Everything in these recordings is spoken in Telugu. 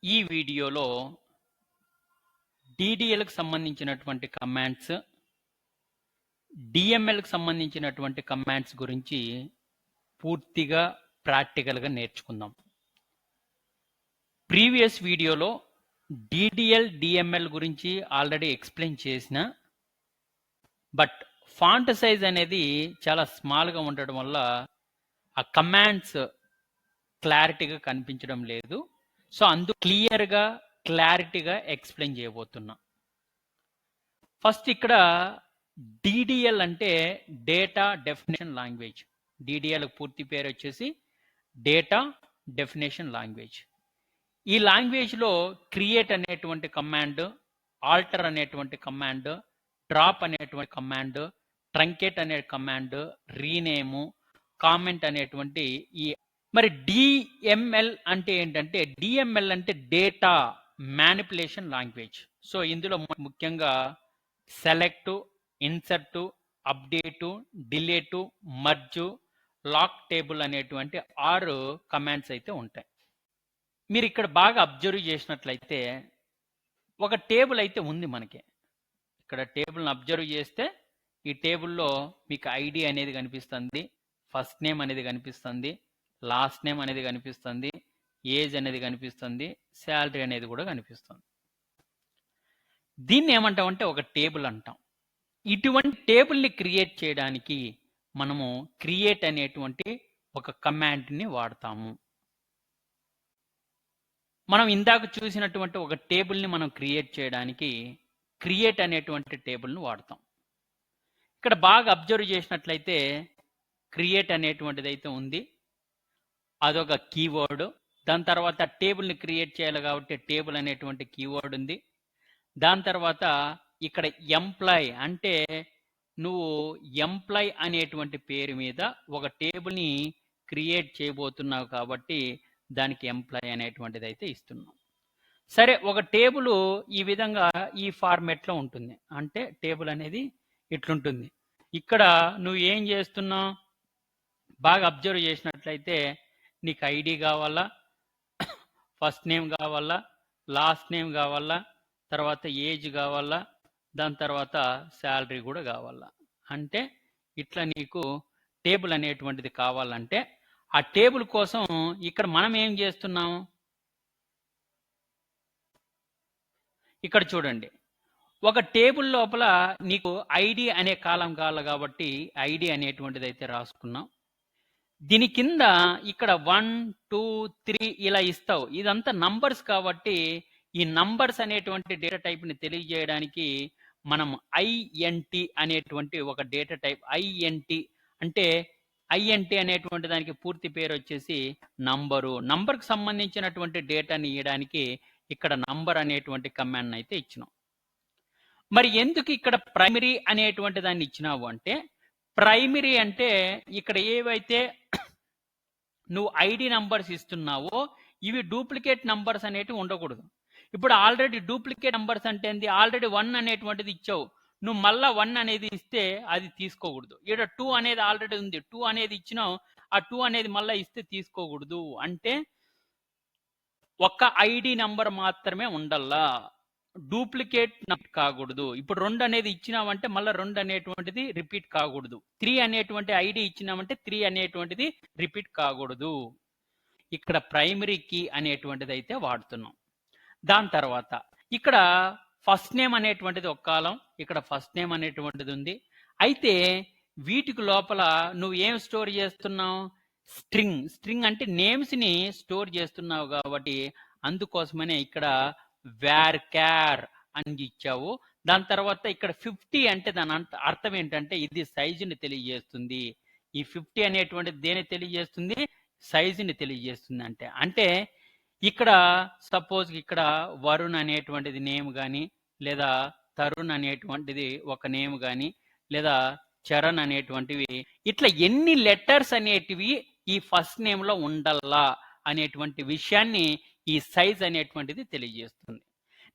ఈ వీడియోలో DDLకి సంబంధించినటువంటి కమాండ్స్, DMLకి సంబంధించినటువంటి కమాండ్స్ గురించి పూర్తిగా ప్రాక్టికల్గా నేర్చుకుందాం. ప్రీవియస్ వీడియోలో DDL, DML గురించి ఆల్రెడీ ఎక్స్ప్లెయిన్ చేసిన, బట్ ఫాంట్ సైజ్ అనేది చాలా స్మాల్గా ఉండడం వల్ల ఆ కమాండ్స్ క్లారిటీగా కనిపించడం లేదు. సో క్లియర్గా క్లారిటీగా ఎక్స్ప్లెయిన్ చేయబోతున్నా. ఫస్ట్ ఇక్కడ DDL అంటే డేటా డెఫినేషన్ లాంగ్వేజ్. DDL పూర్తి పేరు వచ్చేసి డేటా డెఫినేషన్ లాంగ్వేజ్. ఈ లాంగ్వేజ్లో క్రియేట్ అనేటువంటి కమాండ్, ఆల్టర్ అనేటువంటి కమాండ్, డ్రాప్ అనేటువంటి కమాండ్, ట్రంకేట్ అనే కమాండ్, రీనేము, కామెంట్ అనేటువంటి మరి DML అంటే ఏంటంటే, DML అంటే డేటా మ్యానిపులేషన్ లాంగ్వేజ్. సో ఇందులో ముఖ్యంగా select, insert, update, delete, merge, lock table అనేటువంటి 6 కమాండ్స్ అయితే ఉంటాయి. మీరు ఇక్కడ బాగా అబ్జర్వ్ చేసినట్లయితే ఒక టేబుల్ అయితే ఉంది మనకి. ఇక్కడ టేబుల్ని అబ్జర్వ్ చేస్తే ఈ టేబుల్లో మీకు ఐడి అనేది కనిపిస్తుంది, ఫస్ట్ నేమ్ అనేది కనిపిస్తుంది, లాస్ట్ నేమ్ అనేది కనిపిస్తుంది, ఏజ్ అనేది కనిపిస్తుంది, శాలరీ అనేది కూడా కనిపిస్తుంది. దీన్ని ఏమంటామంటే ఒక టేబుల్ అంటాం. ఇటువంటి టేబుల్ని క్రియేట్ చేయడానికి మనము క్రియేట్ అనేటువంటి ఒక కమాండ్ని వాడతాము. మనం ఇందాక చూసినటువంటి ఒక టేబుల్ని మనం క్రియేట్ చేయడానికి క్రియేట్ అనేటువంటి టేబుల్ని వాడతాం. ఇక్కడ బాగా అబ్జర్వ్ చేసినట్లయితే క్రియేట్ అనేటువంటిది అయితే ఉంది, అదొక కీవర్డ్. దాని తర్వాత టేబుల్ని క్రియేట్ చేయాలి కాబట్టి టేబుల్ అనేటువంటి కీవర్డ్ ఉంది. దాని తర్వాత ఇక్కడ ఎంప్లాయ్ అంటే నువ్వు ఎంప్లాయ్ అనేటువంటి పేరు మీద ఒక టేబుల్ని క్రియేట్ చేయబోతున్నావు కాబట్టి దానికి ఎంప్లాయ్ అనేటువంటిది అయితే ఇస్తున్నాం. సరే, ఒక టేబుల్ ఈ విధంగా ఈ ఫార్మెట్లో ఉంటుంది. అంటే టేబుల్ అనేది ఇట్లుంటుంది. ఇక్కడ నువ్వు ఏం చేస్తున్నావు బాగా అబ్జర్వ్ చేసినట్లయితే నీకు ఐడి కావాలా, ఫస్ట్ నేమ్ కావాలా, లాస్ట్ నేమ్ కావాలా, తర్వాత ఏజ్ కావాలా, దాని తర్వాత శాలరీ కూడా కావాలా. అంటే ఇట్లా నీకు టేబుల్ అనేటువంటిది కావాలంటే ఆ టేబుల్ కోసం ఇక్కడ మనం ఏం చేస్తున్నాం, ఇక్కడ చూడండి, ఒక టేబుల్ లోపల నీకు ఐడి అనే కాలం కావాలి కాబట్టి ఐడి అనేటువంటిది అయితే రాసుకున్నాం. దీని కింద ఇక్కడ 1, 2, 3 ఇలా ఇస్తావు. ఇదంతా నంబర్స్ కాబట్టి ఈ నంబర్స్ అనేటువంటి డేటా టైప్ని తెలియజేయడానికి మనం INT అనేటువంటి ఒక డేటా టైప్. INT అంటే INT అనేటువంటి దానికి పూర్తి పేరు వచ్చేసి నంబరు. నంబర్కి సంబంధించినటువంటి డేటాని ఇవ్వడానికి ఇక్కడ నంబర్ అనేటువంటి కమాండ్ అయితే ఇచ్చినాం. మరి ఎందుకు ఇక్కడ ప్రైమరీ అనేటువంటి దాన్ని ఇచ్చినావు అంటే, ప్రైమరీ అంటే ఇక్కడ ఏవైతే నువ్వు ఐడి నంబర్స్ ఇస్తున్నావో ఇవి డూప్లికేట్ నంబర్స్ అనేటివి ఉండకూడదు. ఇప్పుడు ఆల్రెడీ డూప్లికేట్ నంబర్స్ అంటే ఏంది, ఆల్రెడీ 1 అనేటువంటిది ఇచ్చావు, నువ్వు మళ్ళా 1 అనేది ఇస్తే అది తీసుకోకూడదు. ఇక్కడ 2 అనేది ఆల్రెడీ ఉంది, 2 అనేది ఇచ్చినావు, ఆ 2 అనేది మళ్ళీ ఇస్తే తీసుకోకూడదు. అంటే ఒక్క ఐడి నంబర్ మాత్రమే ఉండల్లా, డూప్లికేట్ కాకూడదు. ఇప్పుడు 2 అనేది ఇచ్చినామంటే మళ్ళీ 2 అనేటువంటిది రిపీట్ కాకూడదు. 3 అనేటువంటి ఐడి ఇచ్చినామంటే 3 అనేటువంటిది రిపీట్ కాకూడదు. ఇక్కడ ప్రైమరీ కీ అనేటువంటిది అయితే వాడుతున్నాం. దాని తర్వాత ఇక్కడ ఫస్ట్ నేమ్ అనేటువంటిది ఒక కాలం, ఇక్కడ ఫస్ట్ నేమ్ అనేటువంటిది ఉంది. అయితే వీటికి లోపల నువ్వు ఏం స్టోర్ చేస్తున్నావు, స్ట్రింగ్ అంటే నేమ్స్ని స్టోర్ చేస్తున్నావు కాబట్టి అందుకోసమనే ఇక్కడ varchar అని ఇచ్చావు. దాని తర్వాత ఇక్కడ 50 అంటే దాని అర్థం ఏంటంటే ఇది సైజుని తెలియజేస్తుంది. ఈ 50 అనేటువంటిది దేని తెలియజేస్తుంది, సైజుని తెలియజేస్తుంది. అంటే ఇక్కడ సపోజ్ ఇక్కడ వరుణ్ అనేటువంటిది నేమ్ కానీ, లేదా తరుణ్ అనేటువంటిది ఒక నేమ్ కానీ, లేదా చరణ్ అనేటువంటివి, ఇట్లా ఎన్ని లెటర్స్ అనేటివి ఈ ఫస్ట్ నేమ్లో ఉండల్లా అనేటువంటి విషయాన్ని ఈ సైజ్ అనేటువంటిది తెలియజేస్తుంది.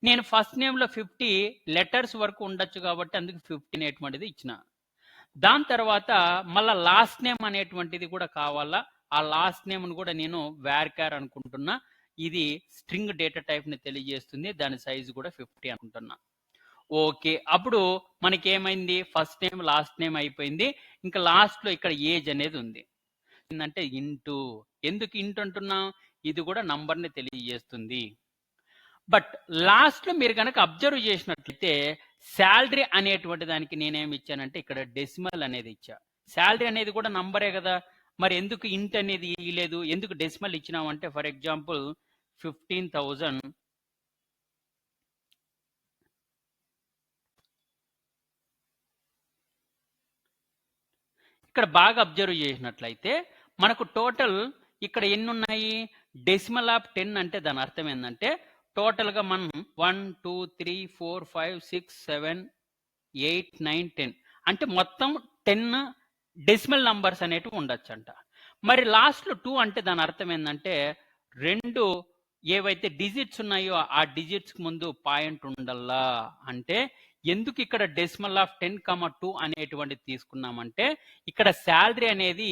నేను ఫస్ట్ నేమ్లో 50 లెటర్స్ వరకు ఉండొచ్చు కాబట్టి అందుకు 50 అనేటువంటిది ఇచ్చిన. దాని తర్వాత మళ్ళీ లాస్ట్ నేమ్ అనేటువంటిది కూడా కావాలా, ఆ లాస్ట్ నేమ్ను కూడా నేను varchar అనుకుంటున్నా. ఇది స్ట్రింగ్ డేటా టైప్ ని తెలియజేస్తుంది. దాని సైజు కూడా 50 అనుకుంటున్నా. ఓకే, అప్పుడు మనకి ఏమైంది, ఫస్ట్ నేమ్ లాస్ట్ నేమ్ అయిపోయింది. ఇంకా లాస్ట్ లో ఇక్కడ ఏజ్ అనేది ఉంది. ఏంటంటే ఇంటూ, ఎందుకు ఇంటూ అంటున్నాం, ఇది కూడా నంబర్ ని తెలియజేస్తుంది. బట్ లాస్ట్ లో మీరు కనుక అబ్జర్వ్ చేసినట్లయితే శాలరీ అనేటువంటి దానికి నేనేమి ఇచ్చానంటే ఇక్కడ డెసిమల్ అనేది ఇచ్చా. శాలరీ అనేది కూడా నంబరే కదా, మరి ఎందుకు ఇంట్ అనేది ఇవ్వలేదు, ఎందుకు డెసిమల్ ఇచ్చినామంటే ఫర్ ఎగ్జాంపుల్ 15,000 ఇక్కడ బాగా అబ్జర్వ్ చేసినట్లయితే మనకు టోటల్ ఇక్కడ ఎన్ని ఉన్నాయి, డెసిమల్ ఆఫ్ 10 అంటే దాని అర్థం ఏంటంటే టోటల్గా మనం 1 2 3 4 5 6 7 8 9 10 అంటే మొత్తం 10 డెసిమల్ నంబర్స్ అనేటివి ఉండొచ్చంట. మరి లాస్ట్లో 2 అంటే దాని అర్థం ఏంటంటే రెండు ఏవైతే డిజిట్స్ ఉన్నాయో ఆ డిజిట్స్ ముందు పాయింట్ ఉండల్లా. అంటే ఎందుకు ఇక్కడ డెసిమల్ ఆఫ్ 10,2 అనేటువంటిది తీసుకున్నామంటే ఇక్కడ శాలరీ అనేది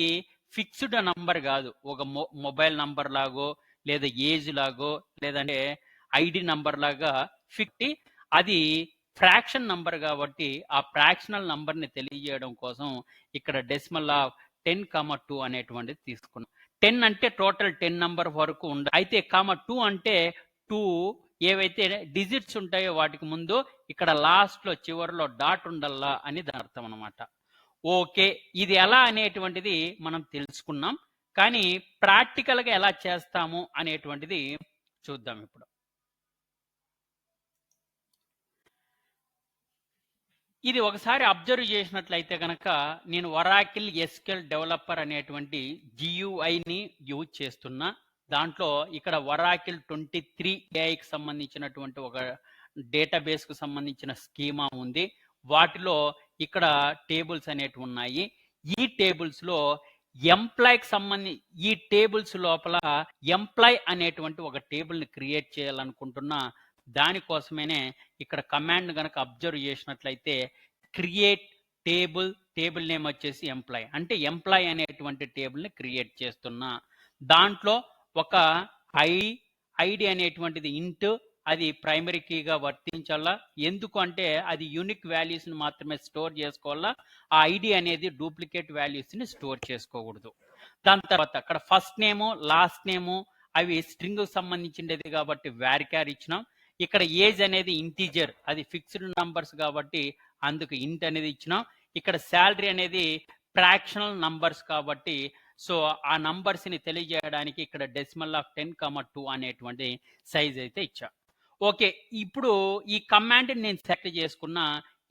ఫిక్స్డ్ నంబర్ కాదు, ఒక మొబైల్ నంబర్ లాగో లేదా ఏజ్ లాగో లేదంటే ఐడి నంబర్ లాగా ఫిక్టీ, అది ఫ్రాక్షన్ నంబర్ కాబట్టి ఆ ఫ్రాక్షనల్ నంబర్ని తెలియజేయడం కోసం ఇక్కడ డెసిమల్ ఆఫ్ 10,2 అనేటువంటిది తీసుకున్నాం. 10 అంటే టోటల్ 10 నంబర్ వరకు అయితే 2 అంటే 2 ఏవైతే డిజిట్స్ ఉంటాయో వాటికి ముందు ఇక్కడ లాస్ట్ లో చివరిలో డాట్ ఉండల్లా అని దాని అర్థం అనమాట. ఓకే, ఇది ఎలా అనేటువంటిది మనం తెలుసుకున్నాం, కానీ ప్రాక్టికల్ గా ఎలా చేస్తాము అనేటువంటిది చూద్దాం ఇప్పుడు. ఇది ఒకసారి అబ్జర్వ్ చేసినట్లయితే కనుక నేను ఒరాకిల్ ఎస్క్యూఎల్ డెవలపర్ అనేటువంటి GUIని యూజ్ చేస్తున్నా. దాంట్లో ఇక్కడ ఒరాకిల్ 23 ఏఐకి సంబంధించినటువంటి ఒక డేటాబేస్కు సంబంధించిన స్కీమా ఉంది. వాటిలో ఇక్కడ టేబుల్స్ అనేటివి ఉన్నాయి. ఈ టేబుల్స్లో ఎంప్లాయ్కి సంబంధించి ఈ టేబుల్స్ లోపల ఎంప్లాయ్ అనేటువంటి ఒక టేబుల్ని క్రియేట్ చేయాలనుకుంటున్నా. దానికోసమేనే ఇక్కడ కమాండ్ కనుక అబ్జర్వ్ చేసినట్లయితే క్రియేట్ టేబుల్ నేమ్ వచ్చేసి ఎంప్లాయ్, అంటే ఎంప్లాయ్ అనేటువంటి టేబుల్ని క్రియేట్ చేస్తున్నా. దాంట్లో ఒక ఐడి అనేటువంటిది ఇంట్, అది ప్రైమరీ కీగా వర్తించాలా. ఎందుకు అంటే అది యూనిక్ వాల్యూస్ని మాత్రమే స్టోర్ చేసుకోవాలా, ఆ ఐడి అనేది డూప్లికేట్ వాల్యూస్ని స్టోర్ చేసుకోకూడదు. దాని తర్వాత అక్కడ ఫస్ట్ నేము లాస్ట్ నేము అవి స్ట్రింగ్ సంబంధించినది కాబట్టి వారికార్ ఇచ్చినాం. ఇక్కడ ఏజ్ అనేది ఇంటీజర్, అది ఫిక్స్డ్ నంబర్స్ కాబట్టి అందుకు ఇంట్ అనేది ఇచ్చినాం. ఇక్కడ శాలరీ అనేది ఫ్రాక్షనల్ నంబర్స్ కాబట్టి సో ఆ నంబర్స్ ని తెలియజేయడానికి ఇక్కడ డెసిమల్ ఆఫ్ 10,2 అనేటువంటి సైజ్ అయితే ఇచ్చా. ఓకే, ఇప్పుడు ఈ కమాండ్ నేను సెలెక్ట్ చేసుకున్నా.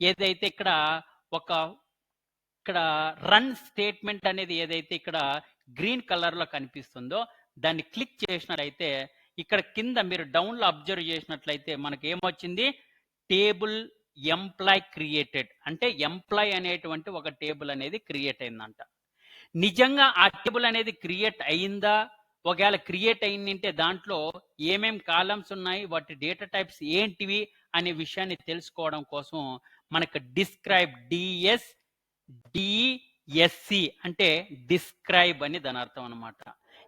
ఏదైతే ఇక్కడ రన్ స్టేట్మెంట్ అనేది ఏదైతే ఇక్కడ గ్రీన్ కలర్ లో కనిపిస్తుందో దాన్ని క్లిక్ చేసినట్లయితే ఇక్కడ కింద మీరు డౌన్ లో అబ్జర్వ్ చేసినట్లయితే మనకి ఏమొచ్చింది, టేబుల్ ఎంప్లాయ్ క్రియేటెడ్, అంటే ఎంప్లాయ్ అనేటువంటి ఒక టేబుల్ అనేది క్రియేట్ అయిందంట. నిజంగా ఆ టేబుల్ అనేది క్రియేట్ అయిందా, ఒకవేళ క్రియేట్ అయిందంటే దాంట్లో ఏమేం కాలమ్స్ ఉన్నాయి, వాటి డేటా టైప్స్ ఏంటివి అనే విషయాన్ని తెలుసుకోవడం కోసం మనకు డిస్క్రైబ్ DSC అంటే డిస్క్రైబ్ అని దాని అర్థం అనమాట.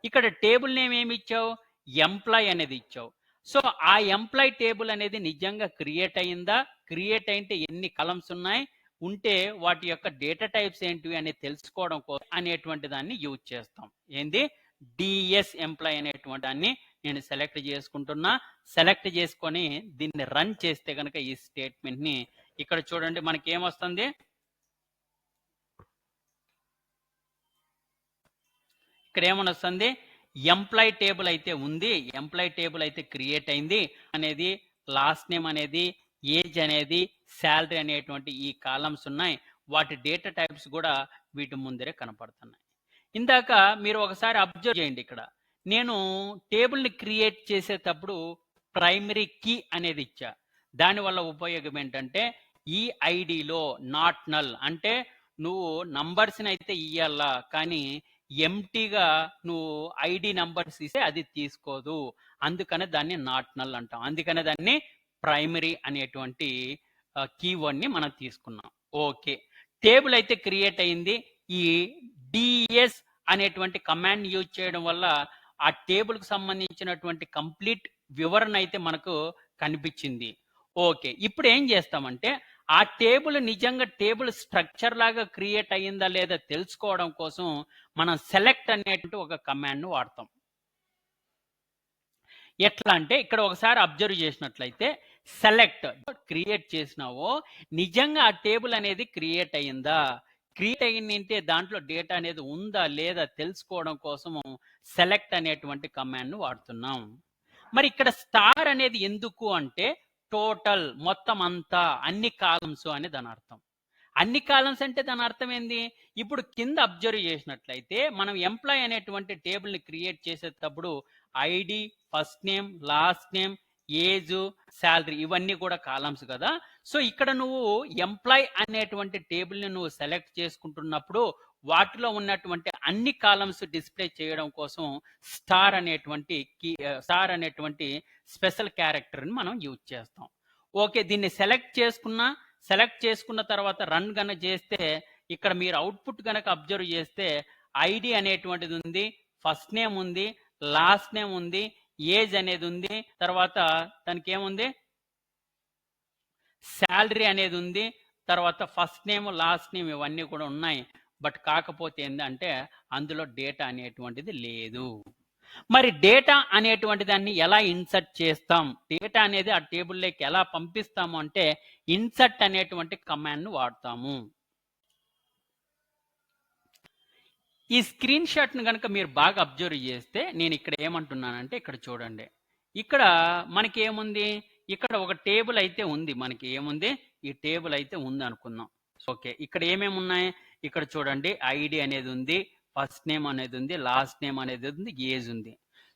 ఇక్కడ టేబుల్ నేమ్ ఏమి ఇచ్చావు, ఎంప్లాయ్ అనేది ఇచ్చావు. సో ఆ ఎంప్లాయ్ టేబుల్ అనేది నిజంగా క్రియేట్ అయిందా, క్రియేట్ అయితే ఎన్ని కాలమ్స్ ఉన్నాయి, ఉంటే వాటి యొక్క డేటా టైప్స్ ఏంటివి అనేది తెలుసుకోవడం కోసం అనేటువంటి దాన్ని యూజ్ చేస్తాం. ఏంది, DS ఎంప్లాయ్ అనేటువంటి దాన్ని నేను సెలెక్ట్ చేసుకుంటున్నా. సెలెక్ట్ చేసుకొని దీన్ని రన్ చేస్తే కనుక ఈ స్టేట్మెంట్ ని ఇక్కడ చూడండి మనకి ఏమొస్తుంది, ఇక్కడ ఏమని వస్తుంది, ఎంప్లాయ్ టేబుల్ అయితే ఉంది, ఎంప్లాయ్ టేబుల్ అయితే క్రియేట్ అయింది అనేది, లాస్ట్ నేమ్ అనేది, ఏజ్ అనేది, శాలరీ అనేటువంటి ఈ కాలమ్స్ ఉన్నాయి. వాటి డేటా టైప్స్ కూడా వీటి ముందరే కనపడుతున్నాయి. ఇందాక మీరు ఒకసారి అబ్జర్వ్ చేయండి, ఇక్కడ నేను టేబుల్ని క్రియేట్ చేసేటప్పుడు ప్రైమరీ కీ అనేది ఇచ్చా. దానివల్ల ఉపయోగం ఏంటంటే ఈ ఐడిలో నాట్ నల్, అంటే నువ్వు నంబర్స్ని అయితే ఇయ్యాలా కానీ ఎంటీగా నువ్వు ఐడి నంబర్స్ ఇస్తే అది తీసుకోదు, అందుకనే దాన్ని నాట్ నల్ అంటాం. అందుకనే దాన్ని ప్రైమరీ అనేటువంటి కీవర్డ్ని మనం తీసుకున్నాం. ఓకే, టేబుల్ అయితే క్రియేట్ అయింది. ఈ DS అనేటువంటి కమాండ్ యూజ్ చేయడం వల్ల ఆ టేబుల్కి సంబంధించినటువంటి కంప్లీట్ వివరణ అయితే మనకు కనిపించింది. ఓకే, ఇప్పుడు ఏం చేస్తామంటే ఆ టేబుల్ నిజంగా టేబుల్ స్ట్రక్చర్ లాగా క్రియేట్ అయ్యిందా లేదా తెలుసుకోవడం కోసం మనం సెలెక్ట్ అనేటువంటి ఒక కమాండ్ను వాడతాం. ఎట్లా అంటే ఇక్కడ ఒకసారి అబ్జర్వ్ చేసినట్లయితే సెలెక్ట్ క్రియేట్ చేసినావో నిజంగా ఆ టేబుల్ అనేది క్రియేట్ అయ్యిందా, క్రియేట్ అయ్యిందంటే దాంట్లో డేటా అనేది ఉందా లేదా తెలుసుకోవడం కోసము సెలెక్ట్ అనేటువంటి కమాండ్ను వాడుతున్నాం. మరి ఇక్కడ స్టార్ అనేది ఎందుకు అంటే టోటల్ మొత్తం అంతా అన్ని కాలమ్స్ అని దాని అర్థం. అన్ని కాలమ్స్ అంటే దాని అర్థం ఏంది? ఇప్పుడు కింద అబ్జర్వ్ చేసినట్లయితే మనం ఎంప్లాయ్ అనేటువంటి టేబుల్ని క్రియేట్ చేసేటప్పుడు ID, first name, last name, age, salary ఇవన్నీ కూడా కాలమ్స్ కదా. సో ఇక్కడ నువ్వు ఎంప్లాయ్ అనేటువంటి టేబుల్ని నువ్వు సెలెక్ట్ చేసుకుంటున్నప్పుడు వాటిలో ఉన్నటువంటి అన్ని కాలమ్స్ డిస్ప్లే చేయడం కోసం స్టార్ అనేటువంటి స్పెషల్ క్యారెక్టర్ని మనం యూజ్ చేస్తాం. ఓకే, దీన్ని సెలెక్ట్ చేసుకున్న తర్వాత రన్ గన చేస్తే ఇక్కడ మీరు అవుట్పుట్ గనక అబ్జర్వ్ చేస్తే ఐడి అనేటువంటిది ఉంది, ఫస్ట్ నేమ్ ఉంది, లాస్ట్ నేమ్ ఉంది, ఏజ్ అనేది ఉంది, తర్వాత దానికి ఏముంది శాలరీ అనేది ఉంది, తర్వాత ఫస్ట్ నేమ్ లాస్ట్ నేమ్ ఇవన్నీ కూడా ఉన్నాయి. బట్ కాకపోతే ఏంటంటే అందులో డేటా అనేటువంటిది లేదు. మరి డేటా అనేటువంటి దాన్ని ఎలా ఇన్సర్ట్ చేస్తాం, డేటా అనేది ఆ టేబుల్లోకి ఎలా పంపిస్తాము అంటే ఇన్సర్ట్ అనేటువంటి కమాండ్ను వాడతాము. ఈ స్క్రీన్ షాట్ను కనుక మీరు బాగా అబ్జర్వ్ చేస్తే నేను ఇక్కడ ఏమంటున్నానంటే ఇక్కడ చూడండి, ఇక్కడ మనకి ఏముంది, ఇక్కడ ఒక టేబుల్ అయితే ఉంది, మనకి ఏముంది ఈ టేబుల్ అయితే ఉంది అనుకుందాం. ఓకే, ఇక్కడ ఏమేమి ఉన్నాయి, ఇక్కడ చూడండి ఐడి అనేది ఉంది, ఫస్ట్ నేమ్ అనేది ఉంది, లాస్ట్ నేమ్ అనేది ఉంది, ఏజ్ ఉంది.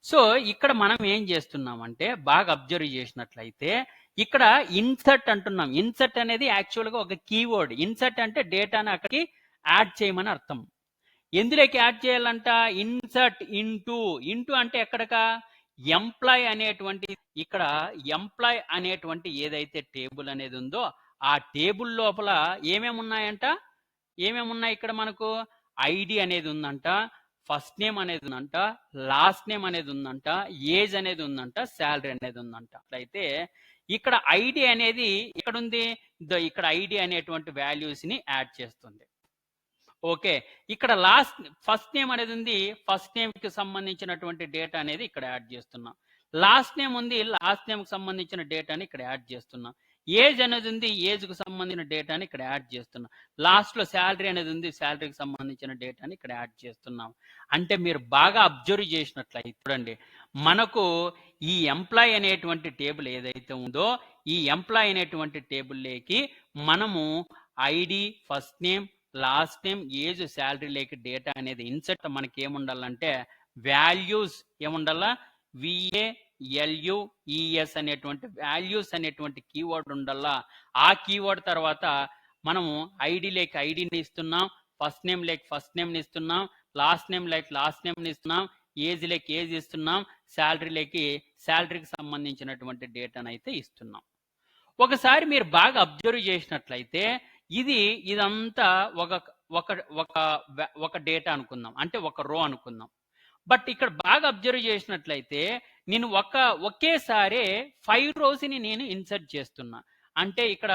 సో ఇక్కడ మనం ఏం చేస్తున్నామంటే బాగా అబ్జర్వ్ చేసినట్లయితే ఇక్కడ ఇన్సర్ట్ అంటున్నాం. ఇన్సర్ట్ అనేది యాక్చువల్గా ఒక కీవర్డ్. ఇన్సర్ట్ అంటే డేటాను అక్కడికి యాడ్ చేయమని అర్థం. ఎందులోకి యాడ్ చేయాలంట, ఇన్సర్ట్ ఇంటూ అంటే ఎక్కడకా ఎంప్లాయ్ అనేటువంటి, ఇక్కడ ఎంప్లాయ్ అనేటువంటి ఏదైతే టేబుల్ అనేది ఉందో ఆ టేబుల్ లోపల ఏమేమి ఉన్నాయంట, ఏమేమి ఉన్నాయి ఇక్కడ మనకు ఐడి అనేది ఉందంట, ఫస్ట్ నేమ్ అనేది ఉందంట, లాస్ట్ నేమ్ అనేది ఉందంట, ఏజ్ అనేది ఉందంట, శాలరీ అనేది ఉందంట. అయితే ఇక్కడ ఐడి అనేది ఇక్కడ ఉంది, ఇక్కడ ఐడి అనేటువంటి వాల్యూస్ ని యాడ్ చేస్తుంది. ఓకే, ఇక్కడ ఫస్ట్ నేమ్ అనేది ఉంది, ఫస్ట్ నేమ్ కి సంబంధించినటువంటి డేటా అనేది ఇక్కడ యాడ్ చేస్తున్నాం. లాస్ట్ నేమ్ ఉంది, లాస్ట్ నేమ్ కి సంబంధించిన డేటాని ఇక్కడ యాడ్ చేస్తున్నాం. ఏజ్ అనేది ఉంది, ఏజ్ కు సంబంధించిన డేటాని ఇక్కడ యాడ్ చేస్తున్నాం. లాస్ట్ లో శాలరీ అనేది ఉంది, శాలరీకి సంబంధించిన డేటాని ఇక్కడ యాడ్ చేస్తున్నాం. అంటే మీరు బాగా అబ్జర్వ్ చేసినట్లయితే చూడండి, మనకు ఈ ఎంప్లాయ్ అనేటువంటి టేబుల్ ఏదైతే ఉందో ఈ ఎంప్లాయ్ అనేటువంటి టేబుల్లోకి మనము ID, first name, last name, age, salary లేక డేటా అనేది ఇన్సర్ట్ మనకి ఏముండాలంటే వాల్యూస్ ఏముండాలా, VALUES అనేటువంటి వాల్యూస్ అనేటువంటి కీవర్డ్ ఉండాలా. ఆ కీవర్డ్ తర్వాత మనము ఐడి లేక ఐడిని ఇస్తున్నాం, ఫస్ట్ నేమ్ లేక ఫస్ట్ నేమ్ని ఇస్తున్నాం, లాస్ట్ నేమ్ లేక లాస్ట్ నేమ్ని ఇస్తున్నాం, ఏజ్ లేక ఏజ్ ఇస్తున్నాం, శాలరీ లేక శాలరీకి సంబంధించినటువంటి డేటాను అయితే ఇస్తున్నాం. ఒకసారి మీరు బాగా అబ్జర్వ్ చేసినట్లయితే ఇదంతా ఒక డేటా అనుకుందాం, అంటే ఒక రో అనుకుందాం. బట్ ఇక్కడ బాగా అబ్జర్వ్ చేసినట్లయితే నేను ఒకేసారి 5 రోస్ని నేను ఇన్సర్ట్ చేస్తున్నా. అంటే ఇక్కడ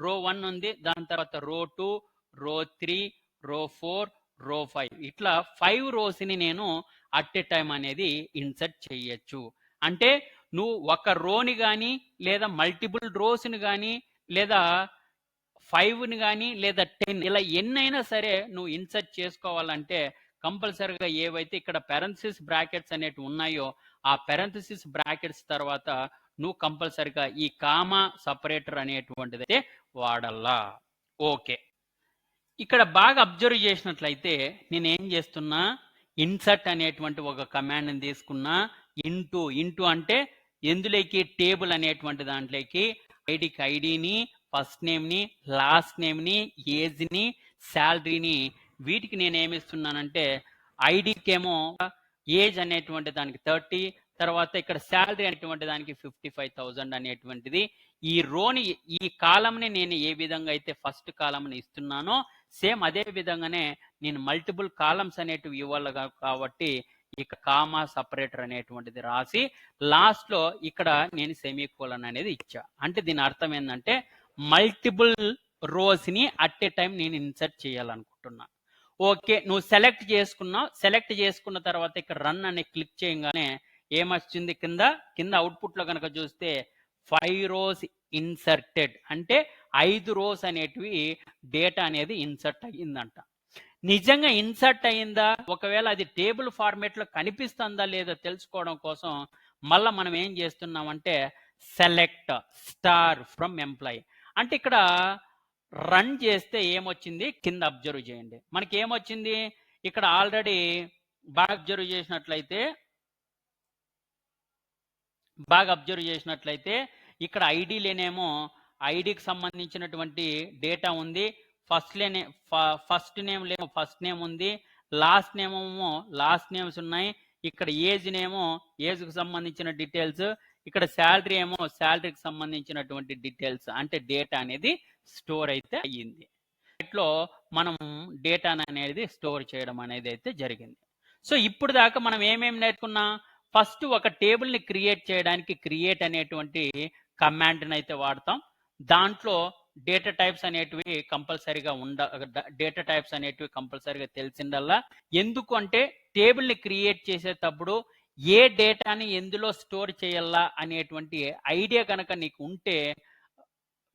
రో 1 ఉంది, దాని తర్వాత రో 2, రో 3, రో 4, రో 5 ఇట్లా 5 రోస్ని నేను అట్ ఎ టైం అనేది ఇన్సర్ట్ చేయొచ్చు. అంటే నువ్వు ఒక రోని కానీ లేదా మల్టిపుల్ రోస్ని కానీ లేదా 5ని కానీ లేదా 10 ఇలా ఎన్నైనా సరే నువ్వు ఇన్సర్ట్ చేసుకోవాలంటే కంపల్సరీగా ఏవైతే ఇక్కడ పెరెంథసిస్ బ్రాకెట్స్ అనేటివి ఉన్నాయో ఆ పెరెంథసిస్ బ్రాకెట్స్ తర్వాత నువ్వు కంపల్సరీగా ఈ కామా సపరేటర్ అనేటువంటిది వాడాలా. ఓకే, ఇక్కడ బాగా అబ్జర్వ్ చేసినట్లయితే నేను ఏం చేస్తున్నా, ఇన్సర్ట్ అనేటువంటి ఒక కమాండ్ని తీసుకున్నా. ఇంటూ అంటే ఎందులోకి టేబుల్ అనేటువంటి దాంట్లోకి ఐడికి ఐడిని, ఫస్ట్ నేమ్ని, లాస్ట్ నేమ్ని, ఏజ్ని, శాలరీని వీటికి నేను ఏమిస్తున్నానంటే ఐడికి ఏమో ఏజ్ అనేటువంటి దానికి 30, తర్వాత ఇక్కడ శాలరీ అనేటువంటి దానికి 55,000 అనేటువంటిది. ఈ రోని ఈ కాలంని నేను ఏ విధంగా అయితే ఫస్ట్ కాలంని ఇస్తున్నానో సేమ్ అదే విధంగానే నేను మల్టిపుల్ కాలమ్స్ అనేటివి ఇవ్వాలి కాబట్టి ఇక కామా సపరేటర్ అనేటువంటిది రాసి లాస్ట్లో ఇక్కడ నేను సెమీకోలన్ అనేది ఇచ్చా. అంటే దీని అర్థం ఏంటంటే మల్టిపుల్ రోస్ని అట్ ఏ టైం నేను ఇన్సర్ట్ చేయాలనుకుంటున్నా. ఓకే, నువ్వు సెలెక్ట్ చేసుకున్నావు. సెలెక్ట్ చేసుకున్న తర్వాత ఇక్కడ రన్ అనే క్లిక్ చేయగానే ఏమొచ్చింది, కింద అవుట్పుట్లో కనుక చూస్తే 5 rows ఇన్సర్టెడ్, అంటే 5 rows అనేటివి డేటా అనేది ఇన్సర్ట్ అయ్యిందంట. నిజంగా ఇన్సర్ట్ అయ్యిందా, ఒకవేళ అది టేబుల్ ఫార్మేట్లో కనిపిస్తుందా లేదా తెలుసుకోవడం కోసం మళ్ళీ మనం ఏం చేస్తున్నామంటే సెలెక్ట్ స్టార్ ఫ్రమ్ ఎంప్లాయీ. అంటే ఇక్కడ రన్ చేస్తే ఏమొచ్చింది కింద అబ్జర్వ్ చేయండి. మనకి ఏమొచ్చింది ఇక్కడ ఆల్రెడీ బాగా అబ్జర్వ్ చేసినట్లయితే ఇక్కడ ఐడీలేనేమో ఐడికి సంబంధించినటువంటి డేటా ఉంది. ఫస్ట్ నేమ్ ఉంది, లాస్ట్ నేమ్ ఏమో లాస్ట్ నేమ్స్ ఉన్నాయి. ఇక్కడ ఏజ్ నేమో ఏజ్కి సంబంధించిన డీటెయిల్స్, ఇక్కడ శాలరీ ఏమో శాలరీకి సంబంధించినటువంటి డీటెయిల్స్. అంటే డేటా అనేది స్టోర్ అయితే అయ్యింది. ఇట్లో మనం డేటా అనేది స్టోర్ చేయడం అనేది అయితే జరిగింది. సో ఇప్పుడు దాకా మనం ఏమేమి నేర్చుకున్నాం, ఫస్ట్ ఒక టేబుల్ని క్రియేట్ చేయడానికి క్రియేట్ అనేటువంటి కమాండ్ని అయితే వాడతాం. దాంట్లో డేటా టైప్స్ అనేటివి కంపల్సరీగా తెలిసిందల్లా. ఎందుకు అంటే టేబుల్ని క్రియేట్ చేసేటప్పుడు ఏ డేటాని ఎందులో స్టోర్ చేయాలా అనేటువంటి ఐడియా కనుక నీకు ఉంటే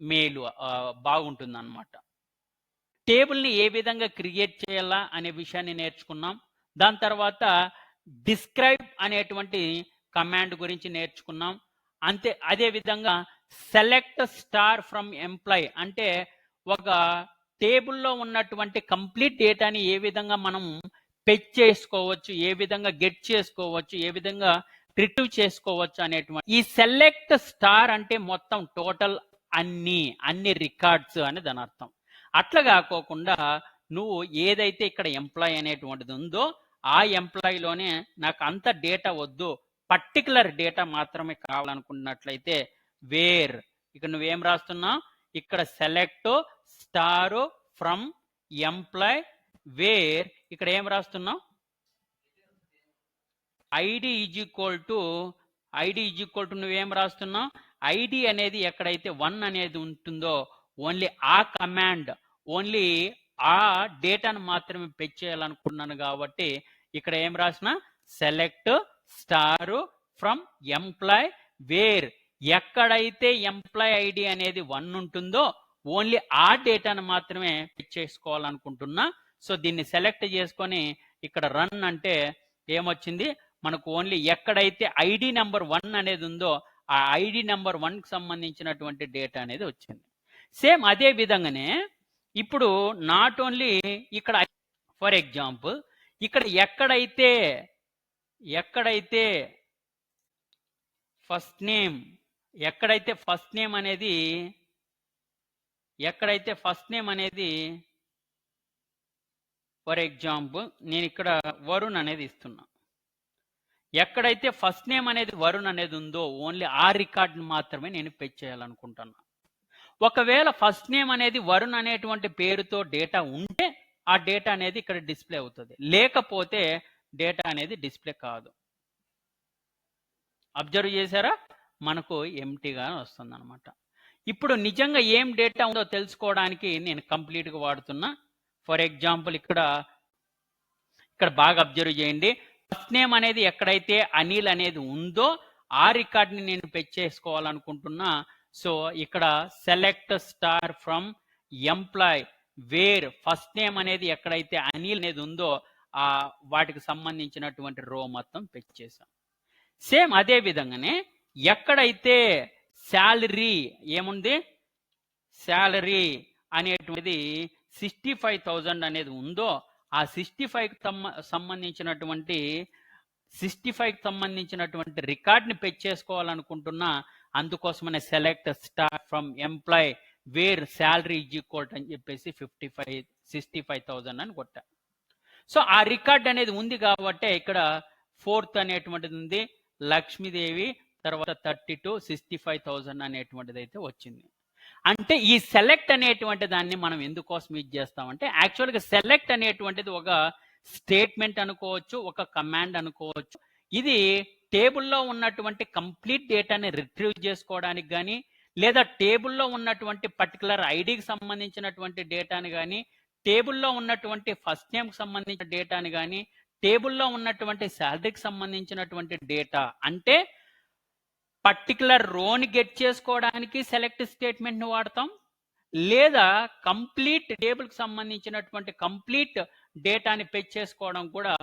మేలు బాగుంటుంది అన్నమాట. టేబుల్ని ఏ విధంగా క్రియేట్ చేయాలా అనే విషయాన్ని నేర్చుకున్నాం. దాని తర్వాత డిస్క్రైబ్ అనేటువంటి కమాండ్ గురించి నేర్చుకున్నాం. అదే విధంగా సెలెక్ట్ స్టార్ ఫ్రమ్ ఎంప్లాయీ, అంటే ఒక టేబుల్లో ఉన్నటువంటి కంప్లీట్ డేటాని ఏ విధంగా మనం ఫెచ్ చేసుకోవచ్చు, ఏ విధంగా గెట్ చేసుకోవచ్చు, ఏ విధంగా రిట్రీవ్ చేసుకోవచ్చు అనేటువంటి. ఈ సెలెక్ట్ స్టార్ అంటే మొత్తం టోటల్ అన్ని రికార్డ్స్ అని దాని అర్థం. అట్లా కాకోకుండా నువ్వు ఏదైతే ఇక్కడ ఎంప్లాయీ అనేటువంటిది ఉందో ఆ ఎంప్లాయీలోనే నాకు అంత డేటా వద్దు, పర్టికులర్ డేటా మాత్రమే కావాలనుకున్నట్లయితే వేర్, ఇక్కడ నువ్వేం రాస్తున్నావు, ఇక్కడ select star from employee where, ఇక్కడ ఏం రాస్తున్నావు, ఐడి ఈజ్ ఈక్వల్ టు నువ్వేం రాస్తున్నావు, ఐడి అనేది ఎక్కడైతే 1 అనేది ఉంటుందో ఓన్లీ ఆ కమాండ్, ఓన్లీ ఆ డేటాను మాత్రమే ఫెచ్ చేయాలనుకున్నాను. కాబట్టి ఇక్కడ ఏం రాసిన select star from employee where, ఎక్కడైతే ఎంప్లాయ్ ఐడి అనేది 1 ఉంటుందో ఓన్లీ ఆ డేటాను మాత్రమే ఫెచ్ చేసుకోవాలనుకుంటున్నా. సో దీన్ని సెలెక్ట్ చేసుకొని ఇక్కడ రన్ అంటే ఏమొచ్చింది, మనకు ఓన్లీ ఎక్కడైతే ఐడి నెంబర్ 1 అనేది ఉందో ఆ ఐడి నెంబర్ 1కి సంబంధించినటువంటి డేటా అనేది వచ్చింది. సేమ్ అదే విధంగానే ఇప్పుడు నాట్ ఓన్లీ ఇక్కడ ఫర్ ఎగ్జాంపుల్ ఇక్కడ ఎక్కడైతే ఫస్ట్ నేమ్ అనేది ఫర్ ఎగ్జాంపుల్ నేను ఇక్కడ వరుణ్ అనేది ఇస్తున్నా. ఎక్కడైతే ఫస్ట్ నేమ్ అనేది వరుణ్ అనేది ఉందో ఓన్లీ ఆ రికార్డ్ని మాత్రమే నేను ఫెచ్ చేయాలనుకుంటున్నా. ఒకవేళ ఫస్ట్ నేమ్ అనేది వరుణ్ అనేటువంటి పేరుతో డేటా ఉంటే ఆ డేటా అనేది ఇక్కడ డిస్ప్లే అవుతుంది, లేకపోతే డేటా అనేది డిస్ప్లే కాదు. అబ్జర్వ్ చేశారా, మనకు ఎంటీగా వస్తుంది అనమాట. ఇప్పుడు నిజంగా ఏం డేటా ఉందో తెలుసుకోవడానికి నేను కంప్లీట్గా వాడుతున్నా. ఫర్ ఎగ్జాంపుల్ ఇక్కడ బాగా అబ్జర్వ్ చేయండి, ఫస్ట్ నేమ్ అనేది ఎక్కడైతే అనిల్ అనేది ఉందో ఆ రికార్డ్ని నేను ఫెచ్ చేసుకోవాలనుకుంటున్నా. సో ఇక్కడ select star from employee where first name అనేది ఎక్కడైతే అనిల్ అనేది ఉందో ఆ వాటికి సంబంధించినటువంటి రో మొత్తం ఫెచ్ చేశాం. సేమ్ అదే విధంగానే ఎక్కడైతే శాలరీ ఏముంది, శాలరీ అనేటువంటిది 65,000 అనేది ఉందో ఆ 65కి సంబంధించినటువంటి రికార్డ్ని ఫెచ్ చేసుకోవాలనుకుంటున్నా. అందుకోసమనే select star from employee where salary is equal అని చెప్పేసి 65,000 అని కొట్టా. సో ఆ రికార్డ్ అనేది ఉంది కాబట్టి ఇక్కడ 4th అనేటువంటిది ఉంది, లక్ష్మీదేవి, తర్వాత 32 65,000 అనేటువంటిది అయితే వచ్చింది. అంటే ఈ సెలెక్ట్ అనేటువంటి దాన్ని మనం ఎందుకోసం యూజ్ చేస్తామంటే యాక్చువల్గా సెలెక్ట్ అనేటువంటిది ఒక స్టేట్మెంట్ అనుకోవచ్చు, ఒక కమాండ్ అనుకోవచ్చు. ఇది టేబుల్లో ఉన్నటువంటి కంప్లీట్ డేటాని రిట్రీవ్ చేసుకోవడానికి కానీ, లేదా టేబుల్లో ఉన్నటువంటి పర్టికులర్ ఐడికి సంబంధించినటువంటి డేటాని కానీ, టేబుల్లో ఉన్నటువంటి ఫస్ట్ నేమ్కి సంబంధించిన డేటాని కానీ, టేబుల్లో ఉన్నటువంటి శాలరీకి సంబంధించినటువంటి డేటా అంటే పర్టికులర్ రోని గెట్ చేసుకోవడానికి సెలెక్ట్ స్టేట్మెంట్ని వాడతాం, లేదా కంప్లీట్ టేబుల్కి సంబంధించినటువంటి కంప్లీట్ డేటాని ఫెచ్ చేసుకోవడం కూడా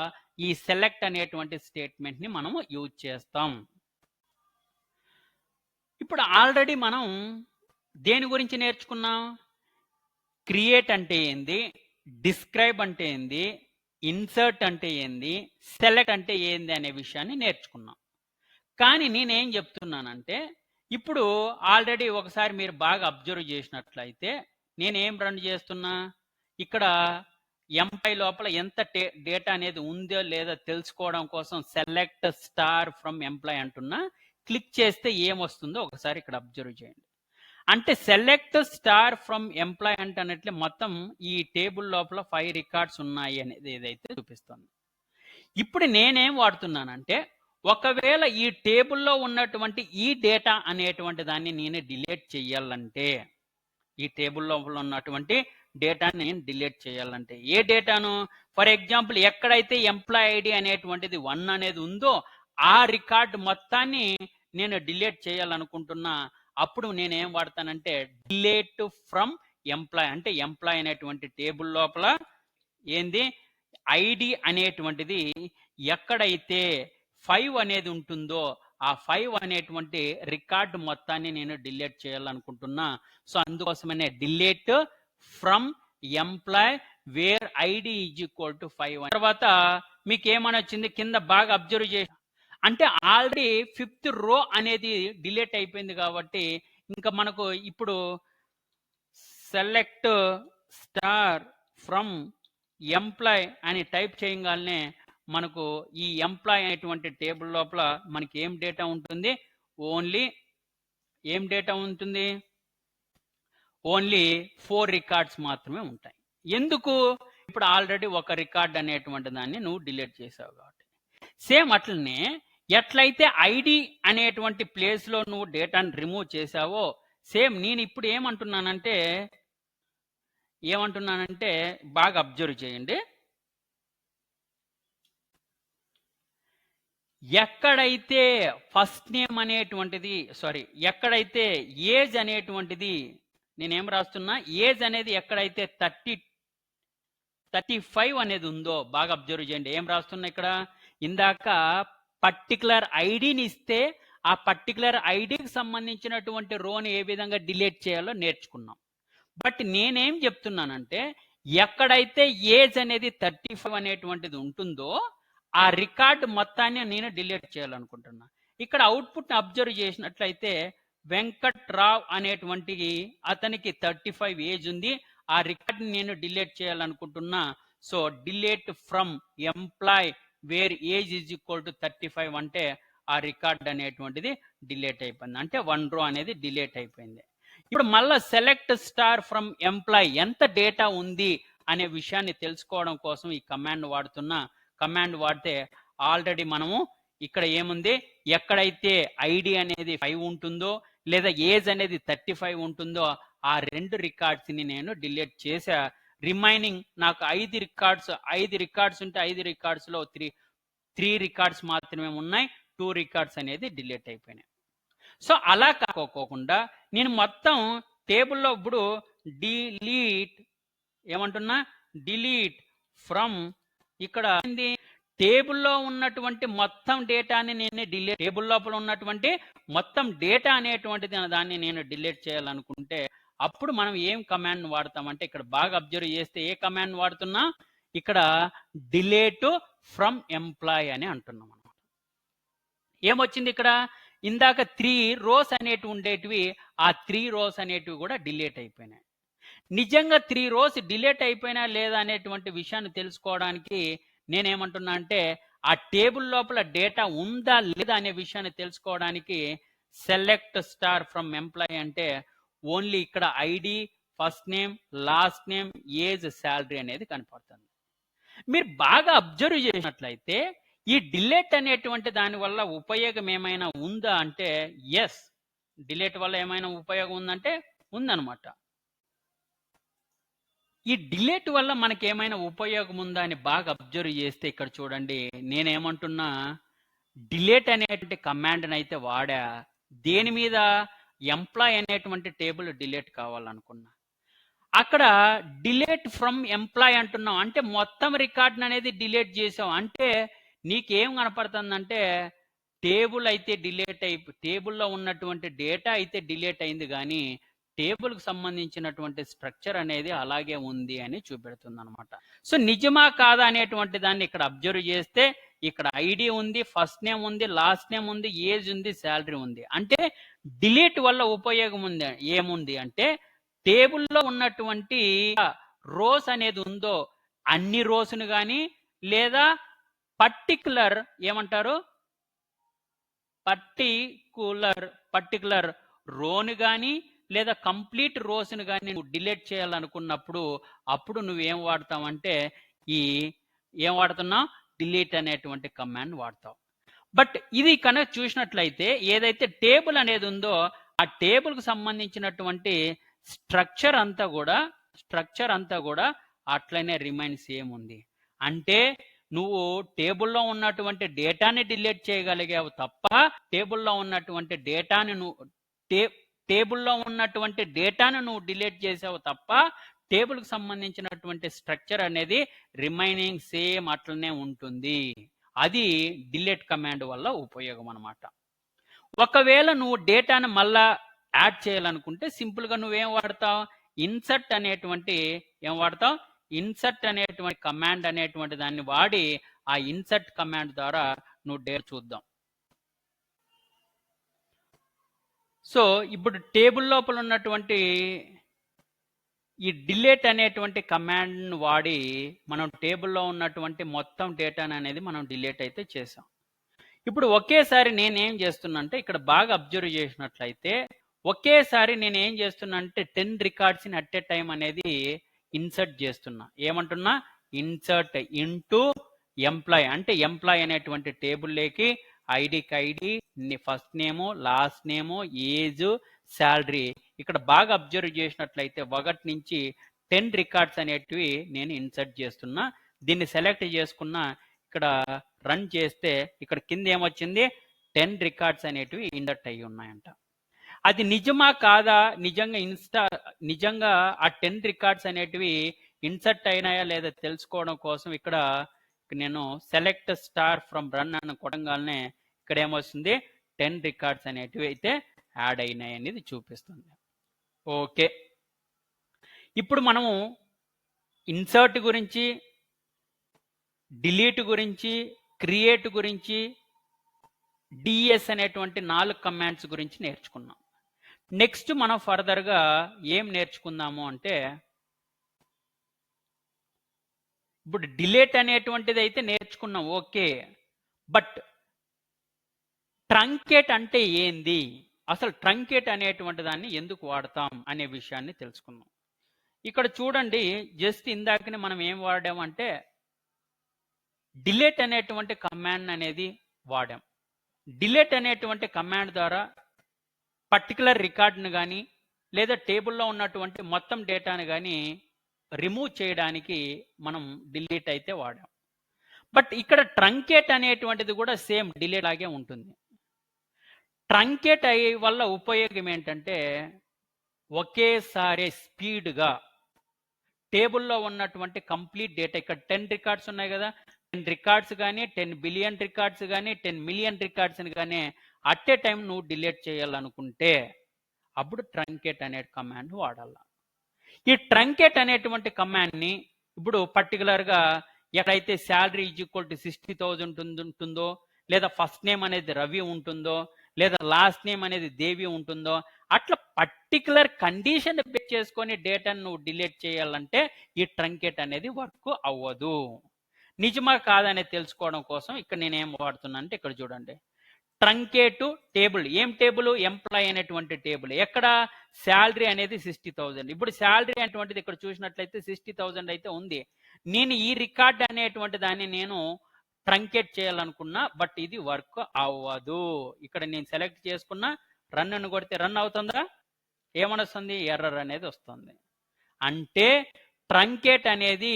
ఈ సెలెక్ట్ అనేటువంటి స్టేట్మెంట్ని మనము యూజ్ చేస్తాం. ఇప్పుడు ఆల్రెడీ మనం దేని గురించి నేర్చుకున్నాం? క్రియేట్ అంటే ఏంది, డిస్క్రైబ్ అంటే ఏంది, ఇన్సర్ట్ అంటే ఏంది, సెలెక్ట్ అంటే ఏంది అనే విషయాన్ని నేర్చుకున్నాం. కానీ నేనేం చెప్తున్నానంటే, ఇప్పుడు ఆల్రెడీ ఒకసారి మీరు బాగా అబ్జర్వ్ చేసినట్లయితే నేనేం రన్ చేస్తున్నా, ఇక్కడ ఎంప్లాయ్ లోపల ఎంత డేటా అనేది ఉందో లేదో తెలుసుకోవడం కోసం సెలెక్ట్ స్టార్ ఫ్రమ్ ఎంప్లాయ్ అంటున్నా. క్లిక్ చేస్తే ఏమొస్తుందో ఒకసారి ఇక్కడ అబ్జర్వ్ చేయండి. అంటే సెలెక్ట్ స్టార్ ఫ్రమ్ ఎంప్లాయ్ అంటే మొత్తం ఈ టేబుల్ లోపల 5 రికార్డ్స్ ఉన్నాయి అనేది ఏదైతే చూపిస్తుంది. ఇప్పుడు నేనేం వాడుతున్నానంటే, ఒకవేళ ఈ టేబుల్లో ఉన్నటువంటి ఈ డేటా అనేటువంటి దాన్ని నేను డిలీట్ చేయాలంటే, ఈ టేబుల్ లోపల ఉన్నటువంటి డేటాని నేను డిలీట్ చేయాలంటే ఏ డేటాను, ఫర్ ఎగ్జాంపుల్ ఎక్కడైతే ఎంప్లాయ్ ఐడి అనేటువంటిది 1 అనేది ఉందో ఆ రికార్డ్ మొత్తాన్ని నేను డిలీట్ చేయాలనుకుంటున్నా. అప్పుడు నేనేం వాడతానంటే డిలీట్ ఫ్రమ్ ఎంప్లాయ్, అంటే ఎంప్లాయ్ అనేటువంటి టేబుల్ లోపల ఏంది ఐడి అనేటువంటిది ఎక్కడైతే 5 అనేది ఉంటుందో ఆ 5 అనేటువంటి రికార్డు మొత్తాన్ని నేను డిలీట్ చేయాలనుకుంటున్నా. సో అందుకోసమనే delete from employee where ID is equal to 5. తర్వాత మీకు ఏమని వచ్చింది కింద బాగా అబ్జర్వ్ చేసి, అంటే ఆల్రెడీ 5th రో అనేది డిలీట్ అయిపోయింది కాబట్టి ఇంకా మనకు ఇప్పుడు సెలెక్ట్ స్టార్ ఫ్రమ్ ఎంప్లాయ్ అని టైప్ చేయగానే మనకు ఈ ఎంప్లాయ్ అనేటువంటి టేబుల్ లోపల మనకి ఏం డేటా ఉంటుంది, ఓన్లీ ఏం డేటా ఉంటుంది, ఓన్లీ 4 రికార్డ్స్ మాత్రమే ఉంటాయి. ఎందుకు? ఇప్పుడు ఆల్రెడీ ఒక రికార్డ్ అనేటువంటి దాన్ని నువ్వు డిలీట్ చేసావు కాబట్టి. సేమ్ అట్లనే ఎట్లయితే ఐడి అనేటువంటి ప్లేస్లో నువ్వు డేటాను రిమూవ్ చేసావో సేమ్ నేను ఇప్పుడు ఏమంటున్నానంటే బాగా అబ్జర్వ్ చేయండి. ఎక్కడైతే ఫస్ట్ నేమ్ అనేటువంటిది ఎక్కడైతే ఏజ్ అనేటువంటిది నేనేం రాస్తున్నా, ఏజ్ అనేది ఎక్కడైతే 35 అనేది ఉందో బాగా అబ్జర్వ్ చేయండి. ఏం రాస్తున్నా ఇక్కడ, ఇందాక పర్టికులర్ ఐడిని ఇస్తే ఆ పర్టికులర్ ఐడికి సంబంధించినటువంటి రోని ఏ విధంగా డిలీట్ చేయాలో నేర్చుకున్నాం. బట్ నేనేం చెప్తున్నానంటే ఎక్కడైతే ఏజ్ అనేది 35 అనేటువంటిది ఉంటుందో ఆ రికార్డు మొత్తాన్ని నేను డిలీట్ చేయాలనుకుంటున్నా. ఇక్కడ అవుట్పుట్ అబ్జర్వ్ చేసినట్లయితే వెంకట్ రావ్ అనేటువంటి అతనికి 35 ఏజ్ ఉంది, ఆ రికార్డ్ని నేను డిలీట్ చేయాలనుకుంటున్నా. So delete from employee where age is equal to 35 అంటే ఆ రికార్డ్ అనేటువంటిది డిలీట్ అయిపోయింది, అంటే 1 రో అనేది డిలీట్ అయిపోయింది. ఇప్పుడు మళ్ళీ సెలెక్ట్ స్టార్ ఫ్రమ్ ఎంప్లాయ్ ఎంత డేటా ఉంది అనే విషయాన్ని తెలుసుకోవడం కోసం ఈ కమాండ్ వాడుతున్నా. కమాండ్ వాడితే ఆల్రెడీ మనము ఇక్కడ ఏముంది, ఎక్కడైతే ఐడి అనేది 5 ఉంటుందో లేదా ఏజ్ అనేది 35 ఉంటుందో ఆ 2 రికార్డ్స్ని నేను డిలీట్ చేసా. రిమైనింగ్ నాకు 5 రికార్డ్స్ ఉంటే 5 రికార్డ్స్లో 3 రికార్డ్స్ మాత్రమే ఉన్నాయి, 2 రికార్డ్స్ అనేది డిలీట్ అయిపోయినాయి. సో అలా కాకోకుండా నేను మొత్తం టేబుల్లో ఇప్పుడు డిలీట్ ఫ్రమ్ ఇక్కడ టేబుల్లో ఉన్నటువంటి మొత్తం డేటాని నేను టేబుల్ లోపల ఉన్నటువంటి మొత్తం డేటా అనేటువంటిది దాన్ని నేను డిలీట్ చేయాలనుకుంటే అప్పుడు మనం ఏం కమాండ్ వాడతామంటే ఇక్కడ బాగా అబ్జర్వ్ చేస్తే ఏ కమాండ్ వాడుతున్నా, ఇక్కడ డిలీట్ ఫ్రమ్ ఎంప్లాయ్ అని అంటున్నాం అన్నమాట. ఏమొచ్చింది ఇక్కడ, ఇందాక 3 రోస్ అనేటివి ఉండేటివి ఆ 3 రోస్ అనేటివి కూడా డిలీట్ అయిపోయినాయి. నిజంగా 3 రోస్ డిలీట్ అయిపోయినా లేదా అనేటువంటి విషయాన్ని తెలుసుకోవడానికి నేనేమంటున్నా అంటే ఆ టేబుల్ లోపల డేటా ఉందా లేదా అనే విషయాన్ని తెలుసుకోవడానికి సెలెక్ట్ స్టార్ ఫ్రమ్ ఎంప్లాయ్ అంటే ఓన్లీ ఇక్కడ ID, first name, last name, age, salary అనేది కనపడుతుంది. మీరు బాగా అబ్జర్వ్ చేసినట్లయితే ఈ డిలేట్ అనేటువంటి దాని వల్ల ఉపయోగం ఏమైనా ఉందా అంటే ఎస్, డిలేట్ వల్ల ఏమైనా ఉపయోగం ఉందంటే ఉందన్నమాట. ఈ డిలేట్ వల్ల మనకి ఏమైనా ఉపయోగం ఉందా అని బాగా అబ్జర్వ్ చేస్తే ఇక్కడ చూడండి, నేనేమంటున్నా, డిలేట్ అనేటువంటి కమాండ్ని అయితే వాడా. దేని మీద? ఎంప్లాయ్ అనేటువంటి టేబుల్ డిలేట్ కావాలనుకున్నా. అక్కడ డిలేట్ ఫ్రమ్ ఎంప్లాయ్ అంటున్నాం, అంటే మొత్తం రికార్డ్ అనేది డిలేట్ చేసాం. అంటే నీకేం కనపడుతుందంటే టేబుల్ అయితే డిలేట్ టేబుల్లో ఉన్నటువంటి డేటా అయితే డిలేట్ అయింది, కానీ టేబుల్కి సంబంధించినటువంటి స్ట్రక్చర్ అనేది అలాగే ఉంది అని చూపెడుతుంది అనమాట. సో నిజమా కాదా అనేటువంటి దాన్ని ఇక్కడ అబ్జర్వ్ చేస్తే ఇక్కడ ఐడి ఉంది, ఫస్ట్ నేమ్ ఉంది, లాస్ట్ నేమ్ ఉంది, ఏజ్ ఉంది, శాలరీ ఉంది. అంటే డిలీట్ వల్ల ఉపయోగం ఉంది ఏముంది అంటే టేబుల్లో ఉన్నటువంటి రోస్ అనేది ఉందో అన్ని రోస్ను కానీ, లేదా పర్టికులర్ ఏమంటారు పర్టికులర్ రోను కానీ, లేదా కంప్లీట్ రోస్ను కానీ నువ్వు డిలీట్ చేయాలనుకున్నప్పుడు అప్పుడు నువ్వేం వాడతావంటే ఏం వాడుతున్నావు? డిలీట్ అనేటువంటి కమాండ్ వాడతావు. బట్ ఇది కనుక చూసినట్లయితే ఏదైతే టేబుల్ అనేది ఉందో ఆ టేబుల్కి సంబంధించినటువంటి స్ట్రక్చర్ అంతా కూడా అట్లనే రిమైన్ సేమ్ ఉంది. అంటే నువ్వు టేబుల్లో ఉన్నటువంటి డేటాని డిలీట్ చేయగలిగావు తప్ప టేబుల్లో ఉన్నటువంటి డేటాను నువ్వు డిలీట్ చేసావు తప్ప టేబుల్కి సంబంధించినటువంటి స్ట్రక్చర్ అనేది రిమైనింగ్ సేమ్ అట్లనే ఉంటుంది. అది డిలీట్ కమాండ్ వల్ల ఉపయోగం అన్నమాట. ఒకవేళ నువ్వు డేటాను మళ్ళా యాడ్ చేయాలనుకుంటే సింపుల్గా నువ్వేం వాడతావు? ఇన్సర్ట్ అనేటువంటి కమాండ్ అనేటువంటి దాన్ని వాడి ఆ ఇన్సర్ట్ కమాండ్ ద్వారా నువ్వు డేటా చూద్దాం. సో ఇప్పుడు టేబుల్ లోపల ఉన్నటువంటి ఈ డిలీట్ అనేటువంటి కమాండ్ను వాడి మనం టేబుల్లో ఉన్నటువంటి మొత్తం డేటాను అనేది మనం డిలీట్ అయితే చేసాం. ఇప్పుడు ఒకేసారి నేనేం చేస్తున్నా అంటే ఇక్కడ బాగా అబ్జర్వ్ చేసినట్లయితే ఒకేసారి నేనేం చేస్తున్నా అంటే 10 రికార్డ్స్ని అట్ ఏ టైం అనేది ఇన్సర్ట్ చేస్తున్నా. ఏమంటున్నా? ఇన్సర్ట్ ఇంటూ ఎంప్లాయ్, అంటే ఎంప్లాయ్ అనేటువంటి టేబుల్లోకి ఐడికి ఐడి, ఫస్ట్ నేము, లాస్ట్ నేము, ఏజ్, శాలరీ. ఇక్కడ బాగా అబ్జర్వ్ చేసినట్లయితే 1 నుంచి 10 రికార్డ్స్ అనేటివి నేను ఇన్సర్ట్ చేస్తున్నా. దీన్ని సెలెక్ట్ చేసుకున్న ఇక్కడ రన్ చేస్తే ఇక్కడ కింద ఏమొచ్చింది? 10 రికార్డ్స్ అనేటివి ఇన్సర్ట్ అయ్యి ఉన్నాయంట. అది నిజమా కాదా, నిజంగా ఆ 10 రికార్డ్స్ అనేటివి ఇన్సర్ట్ అయినాయా లేదా తెలుసుకోవడం కోసం ఇక్కడ నేను సెలెక్ట్ స్టార్ ఫ్రమ్ రన్ అని కొట్టగానే ఇక్కడ ఏమొస్తుంది? 10 రికార్డ్స్ అనేటివి అయితే యాడ్ అయినాయి అనేది చూపిస్తుంది. ఓకే, ఇప్పుడు మనము ఇన్సర్ట్ గురించి, డిలీట్ గురించి, క్రియేట్ గురించి, డిఎస్ అనేటువంటి 4 కమాండ్స్ గురించి నేర్చుకున్నాం. నెక్స్ట్ మనం ఫర్దర్గా ఏం నేర్చుకుందాము అంటే ఇప్పుడు డిలీట్ అనేటువంటిది అయితే నేర్చుకున్నాం, ఓకే. బట్ ట్రంకేట్ అంటే ఏంది, అసలు ట్రంకేట్ అనేటువంటి దాన్ని ఎందుకు వాడతాం అనే విషయాన్ని తెలుసుకున్నాం. ఇక్కడ చూడండి, జస్ట్ ఇందాకనే మనం ఏం వాడామంటే డిలీట్ అనేటువంటి కమాండ్ అనేది వాడాం. డిలీట్ అనేటువంటి కమాండ్ ద్వారా పర్టికులర్ రికార్డును కానీ లేదా టేబుల్లో ఉన్నటువంటి మొత్తం డేటాను కానీ రిమూవ్ చేయడానికి మనం డిలీట్ అయితే వాడాం. బట్ ఇక్కడ ట్రంకేట్ అనేటువంటిది కూడా సేమ్ డిలీట్ లాగే ఉంటుంది. ట్రంకేట్ అయ్యే వల్ల ఉపయోగం ఏంటంటే ఒకేసారి స్పీడ్గా టేబుల్లో ఉన్నటువంటి కంప్లీట్ డేటా, ఇక్కడ 10 రికార్డ్స్ ఉన్నాయి కదా, 10 రికార్డ్స్ కానీ 10 బిలియన్ రికార్డ్స్ కానీ 10 మిలియన్ రికార్డ్స్ని కానీ అట్ ఏ టైం నువ్వు డిలీట్ చేయాలనుకుంటే అప్పుడు ట్రంకేట్ అనే కమాండ్ వాడాల. ఈ ట్రంకేట్ అనేటువంటి కమాండ్ని ఇప్పుడు పర్టికులర్గా ఎక్కడైతే శాలరీ ఈజ్ ఈక్వల్ టు 60,000 ఉంటుందో, లేదా ఫస్ట్ నేమ్ అనేది రవి ఉంటుందో, లేదా లాస్ట్ నేమ్ అనేది దేవి ఉంటుందో, అట్లా పర్టికులర్ కండిషన్ బేస్ చేసుకొని డేటాను నువ్వు డిలీట్ చేయాలంటే ఈ ట్రంకేట్ అనేది వర్క్ అవ్వదు. నిజమా కాదనేది తెలుసుకోవడం కోసం ఇక్కడ నేనేం వాడుతున్నా అంటే ఇక్కడ చూడండి, ట్రంకేట్ టేబుల్. ఏం టేబుల్? ఎంప్లాయ్ అనేటువంటి టేబుల్. ఎక్కడ? శాలరీ అనేది 60,000. ఇప్పుడు శాలరీ అనేటువంటిది ఇక్కడ చూసినట్లయితే 60,000 అయితే ఉంది. నేను ఈ రికార్డ్ అనేటువంటి దాన్ని నేను ట్రంకేట్ చేయాలనుకున్నా, బట్ ఇది వర్క్ అవ్వదు. ఇక్కడ నేను సెలెక్ట్ చేసుకున్న రన్ అని కొడితే రన్ అవుతుందా? ఏమనొస్తుంది? ఎర్రర్ అనేది వస్తుంది. అంటే ట్రంకేట్ అనేది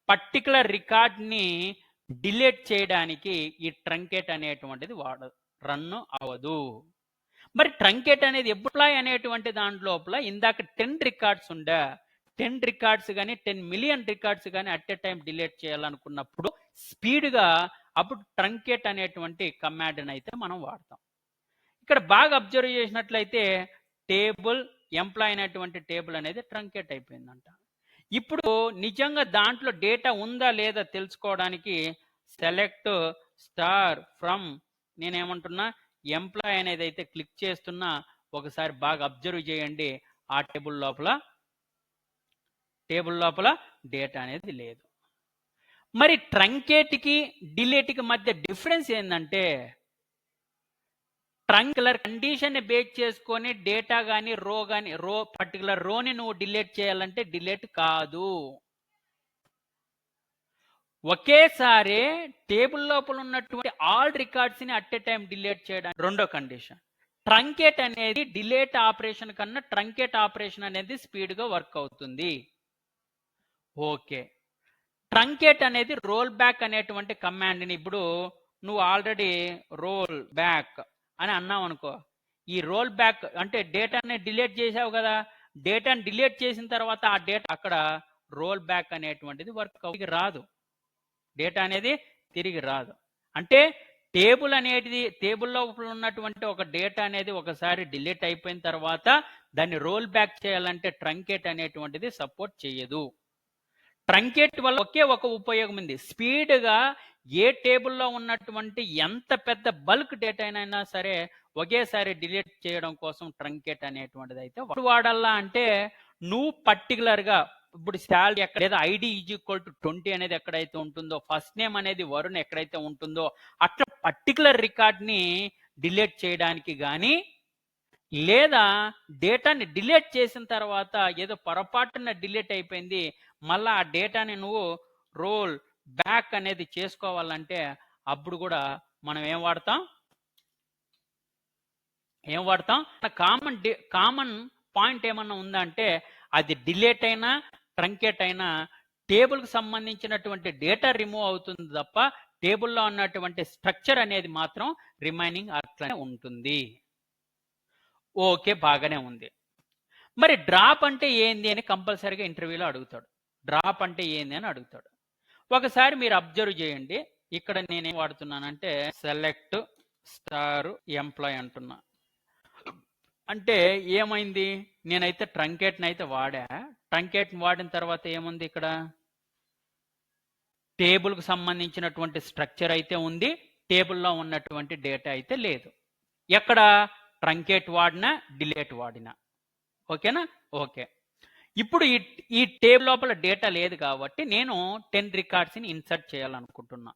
పర్టికులర్ రికార్డ్ని డిలీట్ చేయడానికి ఈ ట్రంకేట్ అనేటువంటిది రన్ అవ్వదు. మరి ట్రంకేట్ అనేది ఎప్పుడు అనేటువంటి దాంట్లోపల ఇందాక 10 రికార్డ్స్ ఉండే 10 రికార్డ్స్ కానీ 10 మిలియన్ రికార్డ్స్ కానీ అట్ ఎ టైం డిలీట్ చేయాలనుకున్నప్పుడు స్పీడ్గా అప్పుడు ట్రంకేట్ అనేటువంటి కమాండ్ని అయితే మనం వాడతాం. ఇక్కడ బాగా అబ్జర్వ్ చేసినట్లయితే టేబుల్ ఎంప్లాయ్ అనేటువంటి టేబుల్ అనేది ట్రంకేట్ అయిపోయిందంట. ఇప్పుడు నిజంగా దాంట్లో డేటా ఉందా లేదా తెలుసుకోవడానికి సెలెక్ట్ స్టార్ ఫ్రమ్ నేనేమంటున్నా ఎంప్లాయ్ అనేది అయితే క్లిక్ చేస్తున్నా. ఒకసారి బాగా అబ్జర్వ్ చేయండి, ఆ టేబుల్ లోపల డేటా అనేది లేదు. మరి ట్రంకేట్కి డిలీట్కి మధ్య డిఫరెన్స్ ఏంటంటే ట్రంకులర్ కండిషన్ బేస్ చేసుకొని డేటా కానీ రో పర్టికులర్ రోని నువ్వు డిలీట్ చేయాలంటే డిలీట్ కాదు. ఒకేసారి టేబుల్ లోపల ఉన్నటువంటి ఆల్ రికార్డ్స్ని అట్ ఎ టైం డిలీట్ చేయడానికి రెండో కండిషన్. ట్రంకేట్ అనేది డిలీట్ ఆపరేషన్ కన్నా ట్రంకేట్ ఆపరేషన్ అనేది స్పీడ్గా వర్క్ అవుతుంది. ఓకే, ట్రంకేట్ అనేది రోల్ బ్యాక్ అనేటువంటి కమాండ్ని ఇప్పుడు నువ్వు ఆల్రెడీ రోల్ బ్యాక్ అని అన్నావు అనుకో, ఈ రోల్ బ్యాక్ అంటే డేటాని డిలీట్ చేసావు కదా, డేటాని డిలీట్ చేసిన తర్వాత ఆ డేటా అక్కడ రోల్ బ్యాక్ అనేటువంటిది వర్క్ తిరిగి రాదు, డేటా అనేది తిరిగి రాదు. అంటే టేబుల్లో ఉన్నటువంటి ఒక డేటా అనేది ఒకసారి డిలీట్ అయిపోయిన తర్వాత దాన్ని రోల్ బ్యాక్ చేయాలంటే ట్రంకేట్ అనేటువంటిది సపోర్ట్ చేయదు. ట్రంకేట్ వల్ల ఒకే ఒక ఉపయోగం ఉంది, స్పీడ్గా ఏ టేబుల్లో ఉన్నటువంటి ఎంత పెద్ద బల్క్ డేటా అయినా సరే ఒకేసారి డిలీట్ చేయడం కోసం ట్రంకేట్ అనేటువంటిది అయితే వాడాలా. అంటే నువ్వు పర్టికులర్గా ఇప్పుడు శాలరీ ఎక్కడ లేదా ఐడి ఈజ్ ఈక్వల్ టు 20 అనేది ఎక్కడైతే ఉంటుందో, ఫస్ట్ నేమ్ అనేది వరుణ్ ఎక్కడైతే ఉంటుందో అట్లా పర్టికులర్ రికార్డ్ని డిలీట్ చేయడానికి కానీ, లేదా డేటాని డిలీట్ చేసిన తర్వాత ఏదో పొరపాటున డిలీట్ అయిపోయింది మళ్ళీ ఆ డేటాని నువ్వు రోల్ బ్యాక్ అనేది చేసుకోవాలంటే అప్పుడు కూడా మనం ఏం వాడతాం కామన్ పాయింట్ ఏమన్నా ఉందంటే అది డిలీట్ అయినా ట్రంకేట్ అయినా టేబుల్కి సంబంధించినటువంటి డేటా రిమూవ్ అవుతుంది తప్ప టేబుల్లో ఉన్నటువంటి స్ట్రక్చర్ అనేది మాత్రం రిమైనింగ్ అట్లనే ఉంటుంది. ఓకే, బాగానే ఉంది. మరి డ్రాప్ అంటే ఏంది అని కంపల్సరీగా ఇంటర్వ్యూలో అడుగుతాడు. డ్రాప్ అంటే ఏంది అని అడుగుతాడు. ఒకసారి మీరు అబ్జర్వ్ చేయండి, ఇక్కడ నేనేం వాడుతున్నానంటే సెలెక్ట్ స్టార్ ఎంప్లాయ్ అంటున్నా. అంటే ఏమైంది, నేనైతే ట్రంకేట్ని అయితే వాడా, ట్రంకేట్ని వాడిన తర్వాత ఏముంది, ఇక్కడ టేబుల్కి సంబంధించినటువంటి స్ట్రక్చర్ అయితే ఉంది, టేబుల్లో ఉన్నటువంటి డేటా అయితే లేదు. ఎక్కడ ట్రంకేట్ వాడినా డిలీట్ వాడినా ఓకేనా. ఓకే, ఇప్పుడు ఈ టేబుల్ లోపల డేటా లేదు కాబట్టి నేను 10 రికార్డ్స్ని ఇన్సర్ట్ చేయాలనుకుంటున్నా.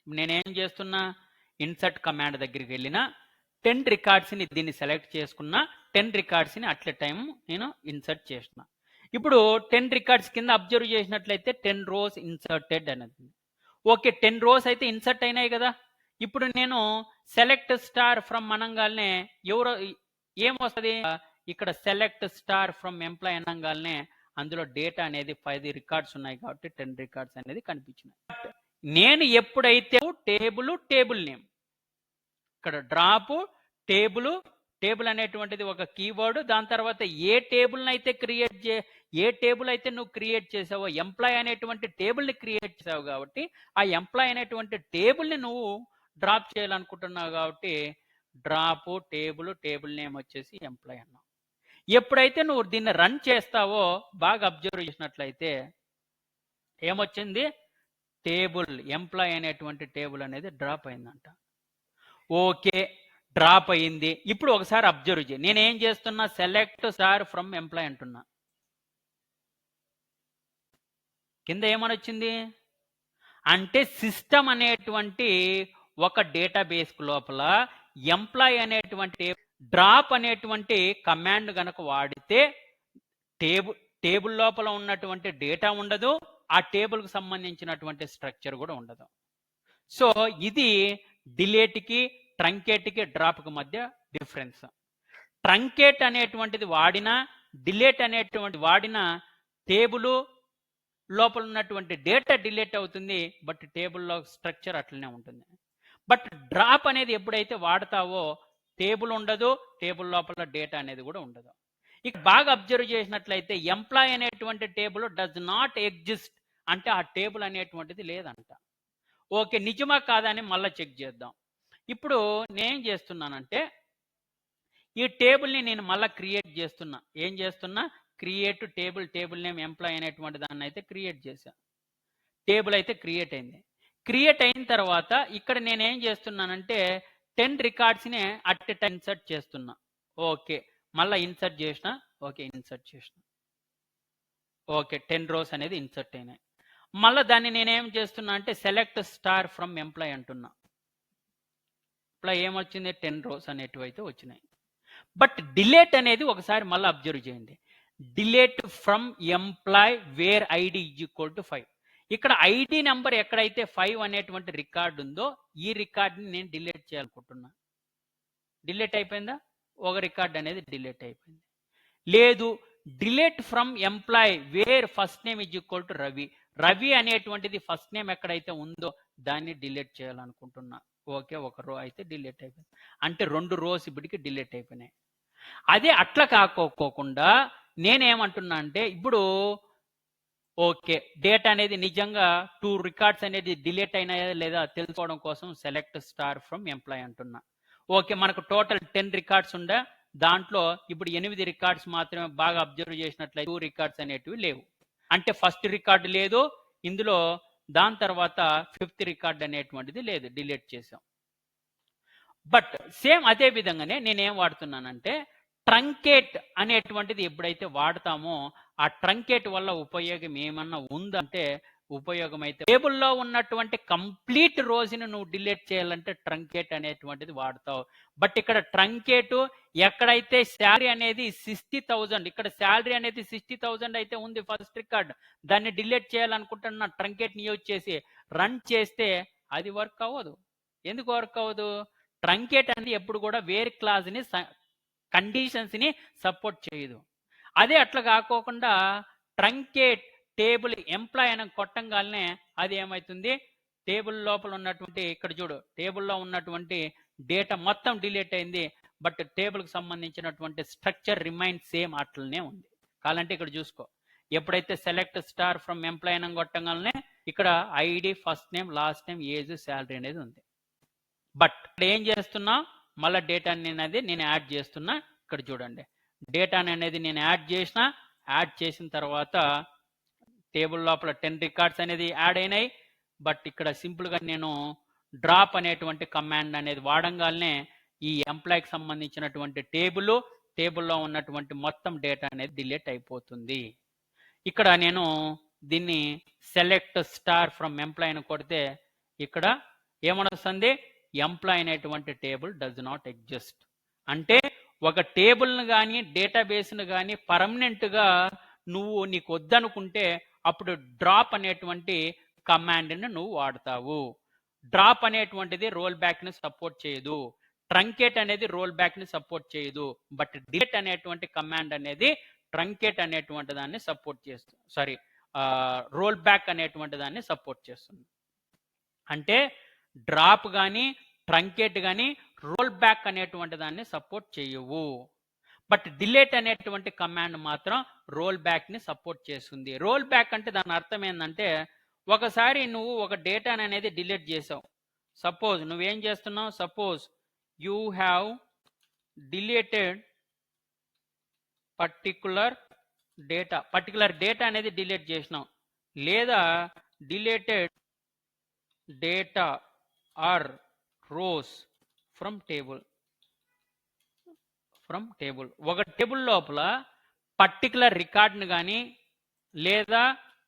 నేనేం చేస్తున్నా, ఇన్సర్ట్ కమాండ్ దగ్గరికి వెళ్ళిన 10 రికార్డ్స్ని దీన్ని సెలెక్ట్ చేసుకున్నా, 10 రికార్డ్స్ని అట్ల టైం నేను ఇన్సర్ట్ చేసిన. ఇప్పుడు 10 రికార్డ్స్ కింద అబ్జర్వ్ చేసినట్లయితే 10 రోస్ ఇన్సర్టెడ్ అనేది. ఓకే, 10 రోస్ అయితే ఇన్సర్ట్ అయినాయి కదా. ఇప్పుడు నేను సెలెక్ట్ స్టార్ ఫ్రమ్ అనంగానే ఏమొస్తుంది, ఇక్కడ సెలెక్ట్ స్టార్ ఫ్రమ్ ఎంప్లాయ్ అనగానే అందులో డేటా అనేది 5 రికార్డ్స్ ఉన్నాయి కాబట్టి 10 రికార్డ్స్ అనేది కనిపించినాయి. నేను ఎప్పుడైతే టేబుల్ నేమ్ ఇక్కడ డ్రాప్ టేబుల్ అనేటువంటిది ఒక కీవర్డ్, దాని తర్వాత ఏ టేబుల్ అయితే నువ్వు క్రియేట్ చేసావో ఎంప్లాయ్ అనేటువంటి టేబుల్ని క్రియేట్ చేసావు కాబట్టి ఆ ఎంప్లాయ్ అనేటువంటి టేబుల్ని నువ్వు డ్రాప్ చేయాలనుకుంటున్నావు కాబట్టి డ్రాప్ టేబుల్ నేమ్ వచ్చేసి ఎంప్లాయ్ అన్నావు. ఎప్పుడైతే నువ్వు దీన్ని రన్ చేస్తావో బాగా అబ్జర్వ్ చేసినట్లయితే ఏమొచ్చింది, టేబుల్ ఎంప్లాయ్ అనేటువంటి టేబుల్ అనేది డ్రాప్ అయిందంట. ఓకే, డ్రాప్ అయింది. ఇప్పుడు ఒకసారి అబ్జర్వ్ చేయి, నేనేం చేస్తున్నా సెలెక్ట్ స్టార్ ఫ్రమ్ ఎంప్లాయ్ అంటున్నా. కింద ఏమని వచ్చింది అంటే సిస్టమ్ అనేటువంటి ఒక డేటాబేస్ లోపల ఎంప్లాయ్ అనేటువంటి డ్రాప్ అనేటువంటి కమాండ్ గనక వాడితే టేబుల్ లోపల ఉన్నటువంటి డేటా ఉండదు, ఆ టేబుల్కి సంబంధించినటువంటి స్ట్రక్చర్ కూడా ఉండదు. సో ఇది డిలేట్కి, ట్రంకేట్కి, డ్రాప్కి మధ్య డిఫరెన్స్. ట్రంకేట్ అనేటువంటిది వాడినా, డిలేట్ అనేటువంటి వాడినా టేబుల్ లోపల ఉన్నటువంటి డేటా డిలేట్ అవుతుంది, బట్ టేబుల్లో స్ట్రక్చర్ అట్లనే ఉంటుంది. బట్ డ్రాప్ అనేది ఎప్పుడైతే వాడతావో టేబుల్ ఉండదు, టేబుల్ లోపల డేటా అనేది కూడా ఉండదు. ఇక బాగా అబ్జర్వ్ చేసినట్లయితే ఎంప్లాయ్ అనేటువంటి టేబుల్ డస్ నాట్ ఎగ్జిస్ట్ అంటే ఆ టేబుల్ అనేటువంటిది లేదంట. ఓకే, నిజమా కాదా అని మళ్ళీ చెక్ చేద్దాం. ఇప్పుడు నేనేం చేస్తున్నానంటే ఈ టేబుల్ని నేను మళ్ళీ క్రియేట్ చేస్తున్నా. ఏం చేస్తున్నా? Create table, table name employee అనేటువంటి దాన్ని అయితే క్రియేట్ చేశా. టేబుల్ అయితే క్రియేట్ అయింది. క్రియేట్ అయిన తర్వాత ఇక్కడ నేనేం చేస్తున్నానంటే 10 రికార్డ్స్ని అట్ ఎ టైం ఇన్సర్ట్ చేస్తున్నా. ఓకే, మళ్ళీ ఇన్సర్ట్ చేసిన. ఓకే, ఇన్సర్ట్ చేసిన. ఓకే, 10 రోస్ అనేది ఇన్సర్ట్ అయినాయి. మళ్ళీ దాన్ని నేనేం చేస్తున్నా అంటే సెలెక్ట్ స్టార్ ఫ్రమ్ ఎంప్లాయ్ అంటున్నా. ఎంప్లాయ్ ఏమొచ్చింది? 10 రోస్ అనేటివి అయితే వచ్చినాయి. బట్ డిలేట్ అనేది ఒకసారి మళ్ళీ అబ్జర్వ్ చేయండి. Delete from employee where ID is equal to 5. ఇక్కడ ఐడి నెంబర్ ఎక్కడైతే 5 అనేటువంటి రికార్డు ఉందో ఈ రికార్డుని నేను డిలీట్ చేయాలనుకుంటున్నా. డిలీట్ అయిపోయిందా? ఒక రికార్డ్ అనేది డిలీట్ అయిపోయింది. లేదు, delete from employee where first name is equal to Ravi. Ravi అనేటువంటిది ఫస్ట్ నేమ్ ఎక్కడైతే ఉందో దాన్ని డిలీట్ చేయాలనుకుంటున్నా. ఓకే, ఒక రో అయితే డిలీట్ అయిపోయింది. అంటే 2 రోస్ ఇప్పటికి డిలీట్ అయిపోయినాయి. అదే అట్లా కాకోకుండా నేనేమంటున్నా అంటే ఇప్పుడు ఓకే, డేటా అనేది నిజంగా 2 రికార్డ్స్ అనేది డిలీట్ అయినాయా లేదా తెలుసుకోవడం కోసం సెలెక్ట్ స్టార్ ఫ్రమ్ ఎంప్లాయ్ అంటున్నా. ఓకే, మనకు టోటల్ 10 రికార్డ్స్ ఉండే, దాంట్లో ఇప్పుడు 8 రికార్డ్స్ మాత్రమే. బాగా అబ్జర్వ్ చేసినట్లయితే 2 రికార్డ్స్ అనేటివి లేవు. అంటే ఫస్ట్ రికార్డు లేదు ఇందులో, దాని తర్వాత 5th రికార్డ్ అనేటువంటిది లేదు, డిలీట్ చేసాం. బట్ సేమ్ అదే విధంగానే నేనేం వాడుతున్నానంటే ట్రంకేట్ అనేటువంటిది ఎప్పుడైతే వాడతామో ఆ ట్రంకేట్ వల్ల ఉపయోగం ఏమన్నా ఉందంటే ఉపయోగం అయితే టేబుల్లో ఉన్నటువంటి కంప్లీట్ రోజుని నువ్వు డిలీట్ చేయాలంటే ట్రంకేట్ అనేటువంటిది వాడతావు. బట్ ఇక్కడ ట్రంకేట్ ఎక్కడైతే శాలరీ అనేది 60,000, ఇక్కడ శాలరీ అనేది 60,000 అయితే ఉంది ఫస్ట్ రికార్డ్, దాన్ని డిలీట్ చేయాలనుకుంటున్నా ట్రంకేట్ని యూజ్ చేసి రన్ చేస్తే అది వర్క్ అవ్వదు. ఎందుకు వర్క్ అవ్వదు? ట్రంకేట్ అనేది ఎప్పుడు కూడా వేర్ క్లాజ్ని కండిషన్స్ని సపోర్ట్ చేయదు. అదే అట్లా కాకోకుండా ట్రంకేట్ టేబుల్ ఎంప్లాయ్ అని కొట్టంగానే అది ఏమవుతుంది? టేబుల్ లోపల ఉన్నటువంటి ఇక్కడ చూడు, టేబుల్లో ఉన్నటువంటి డేటా మొత్తం డిలీట్ అయింది, బట్ టేబుల్కి సంబంధించినటువంటి స్ట్రక్చర్ రిమైన్ సేమ్ అట్లనే ఉంది. కావాలంటే ఇక్కడ చూసుకో, ఎప్పుడైతే సెలెక్ట్ స్టార్ ఫ్రమ్ ఎంప్లాయ్ అని కొట్టంగానే ఇక్కడ ID, first name, last name, age, salary అనేది ఉంది. బట్ ఇక్కడ ఏం చేస్తున్నా? మళ్ళీ డేటాని అనేది నేను యాడ్ చేస్తున్నా. ఇక్కడ చూడండి, డేటాని అనేది నేను యాడ్ చేసిన తర్వాత టేబుల్ లోపల 10 రికార్డ్స్ అనేది యాడ్ అయినాయి. బట్ ఇక్కడ సింపుల్గా నేను డ్రాప్ అనేటువంటి కమాండ్ అనేది వాడంగానే ఈ ఎంప్లాయ్కి సంబంధించినటువంటి టేబుల్లో ఉన్నటువంటి మొత్తం డేటా అనేది డిలీట్ అయిపోతుంది. ఇక్కడ నేను దీన్ని సెలెక్ట్ స్టార్ ఫ్రమ్ ఎంప్లాయ్ అని కొడితే ఇక్కడ ఏమనొస్తుంది? ఎంప్లాయ్ అనేటువంటి టేబుల్ డస్ నాట్ ఎగ్జిస్ట్. అంటే ఒక టేబుల్ను కానీ డేటాబేస్ను కానీ పర్మనెంట్గా నువ్వు నీకు వద్దనుకుంటే అప్పుడు డ్రాప్ అనేటువంటి కమాండ్ని నువ్వు వాడతావు. డ్రాప్ అనేటువంటిది రోల్ బ్యాక్ని సపోర్ట్ చేయదు, ట్రంకేట్ అనేది రోల్ బ్యాక్ని సపోర్ట్ చేయదు. బట్ డిలీట్ అనేటువంటి కమాండ్ అనేది ట్రంకేట్ అనేటువంటి దాన్ని సపోర్ట్ చేస్తుంది, రోల్ బ్యాక్ అనేటువంటి దాన్ని సపోర్ట్ చేస్తుంది. అంటే డ్రాప్ కానీ ట్రంకేట్ కానీ రోల్ బ్యాక్ అనేటువంటి దాన్ని సపోర్ట్ చేయవు. బట్ డిలీట్ అనేటువంటి కమాండ్ మాత్రం రోల్ బ్యాక్ని సపోర్ట్ చేస్తుంది. రోల్ బ్యాక్ అంటే దాని అర్థం ఏంటంటే ఒకసారి నువ్వు ఒక డేటాని అనేది డిలీట్ చేసావు. సపోజ్ నువ్వేం చేస్తున్నావు? Suppose you have deleted particular data అనేది డిలీట్ చేసినావు, లేదా deleted data or rows from table. ఒక టేబుల్ లోపల పర్టికులర్ రికార్డ్ని కానీ లేదా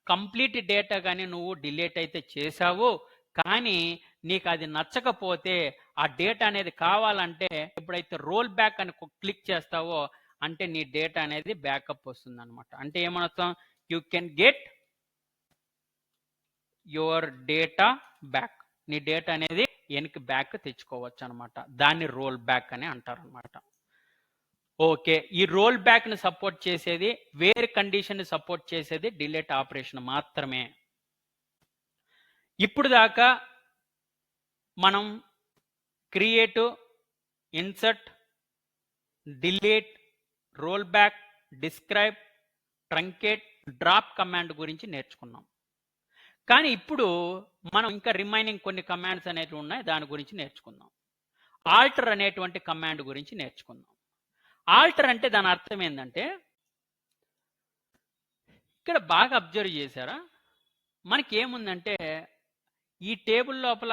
కంప్లీట్ డేటా కానీ నువ్వు డిలీట్ అయితే చేసావు, కానీ నీకు అది నచ్చకపోతే ఆ డేటా అనేది కావాలంటే ఎప్పుడైతే రోల్ బ్యాక్ అని క్లిక్ చేస్తావో అంటే నీ డేటా అనేది బ్యాకప్ వస్తుంది అనమాట. అంటే ఏమనొస్తాం, you can get your data back. నీ డేటా అనేది వెనక్కి బ్యాక్ తెచ్చుకోవచ్చు అనమాట. దాన్ని రోల్ బ్యాక్ అని అంటారు అనమాట. ఓకే, ఈ రోల్ బ్యాక్ ని సపోర్ట్ చేసేది, వేర్ కండిషన్ ని సపోర్ట్ చేసేది డిలీట్ ఆపరేషన్ మాత్రమే. ఇప్పుడు దాకా మనం create, insert, delete, roll back, describe, truncate, drop command గురించి నేర్చుకున్నాం. కానీ ఇప్పుడు మనం ఇంకా రిమైనింగ్ కొన్ని కమాండ్స్ అనేవి ఉన్నాయి, దాని గురించి నేర్చుకుందాం. ఆల్టర్ అనేటువంటి కమాండ్ గురించి నేర్చుకుందాం. ఆల్టర్ అంటే దాని అర్థం ఏంటంటే, ఇక్కడ బాగా అబ్జర్వ్ చేశారా, మనకి ఏముందంటే ఈ టేబుల్ లోపల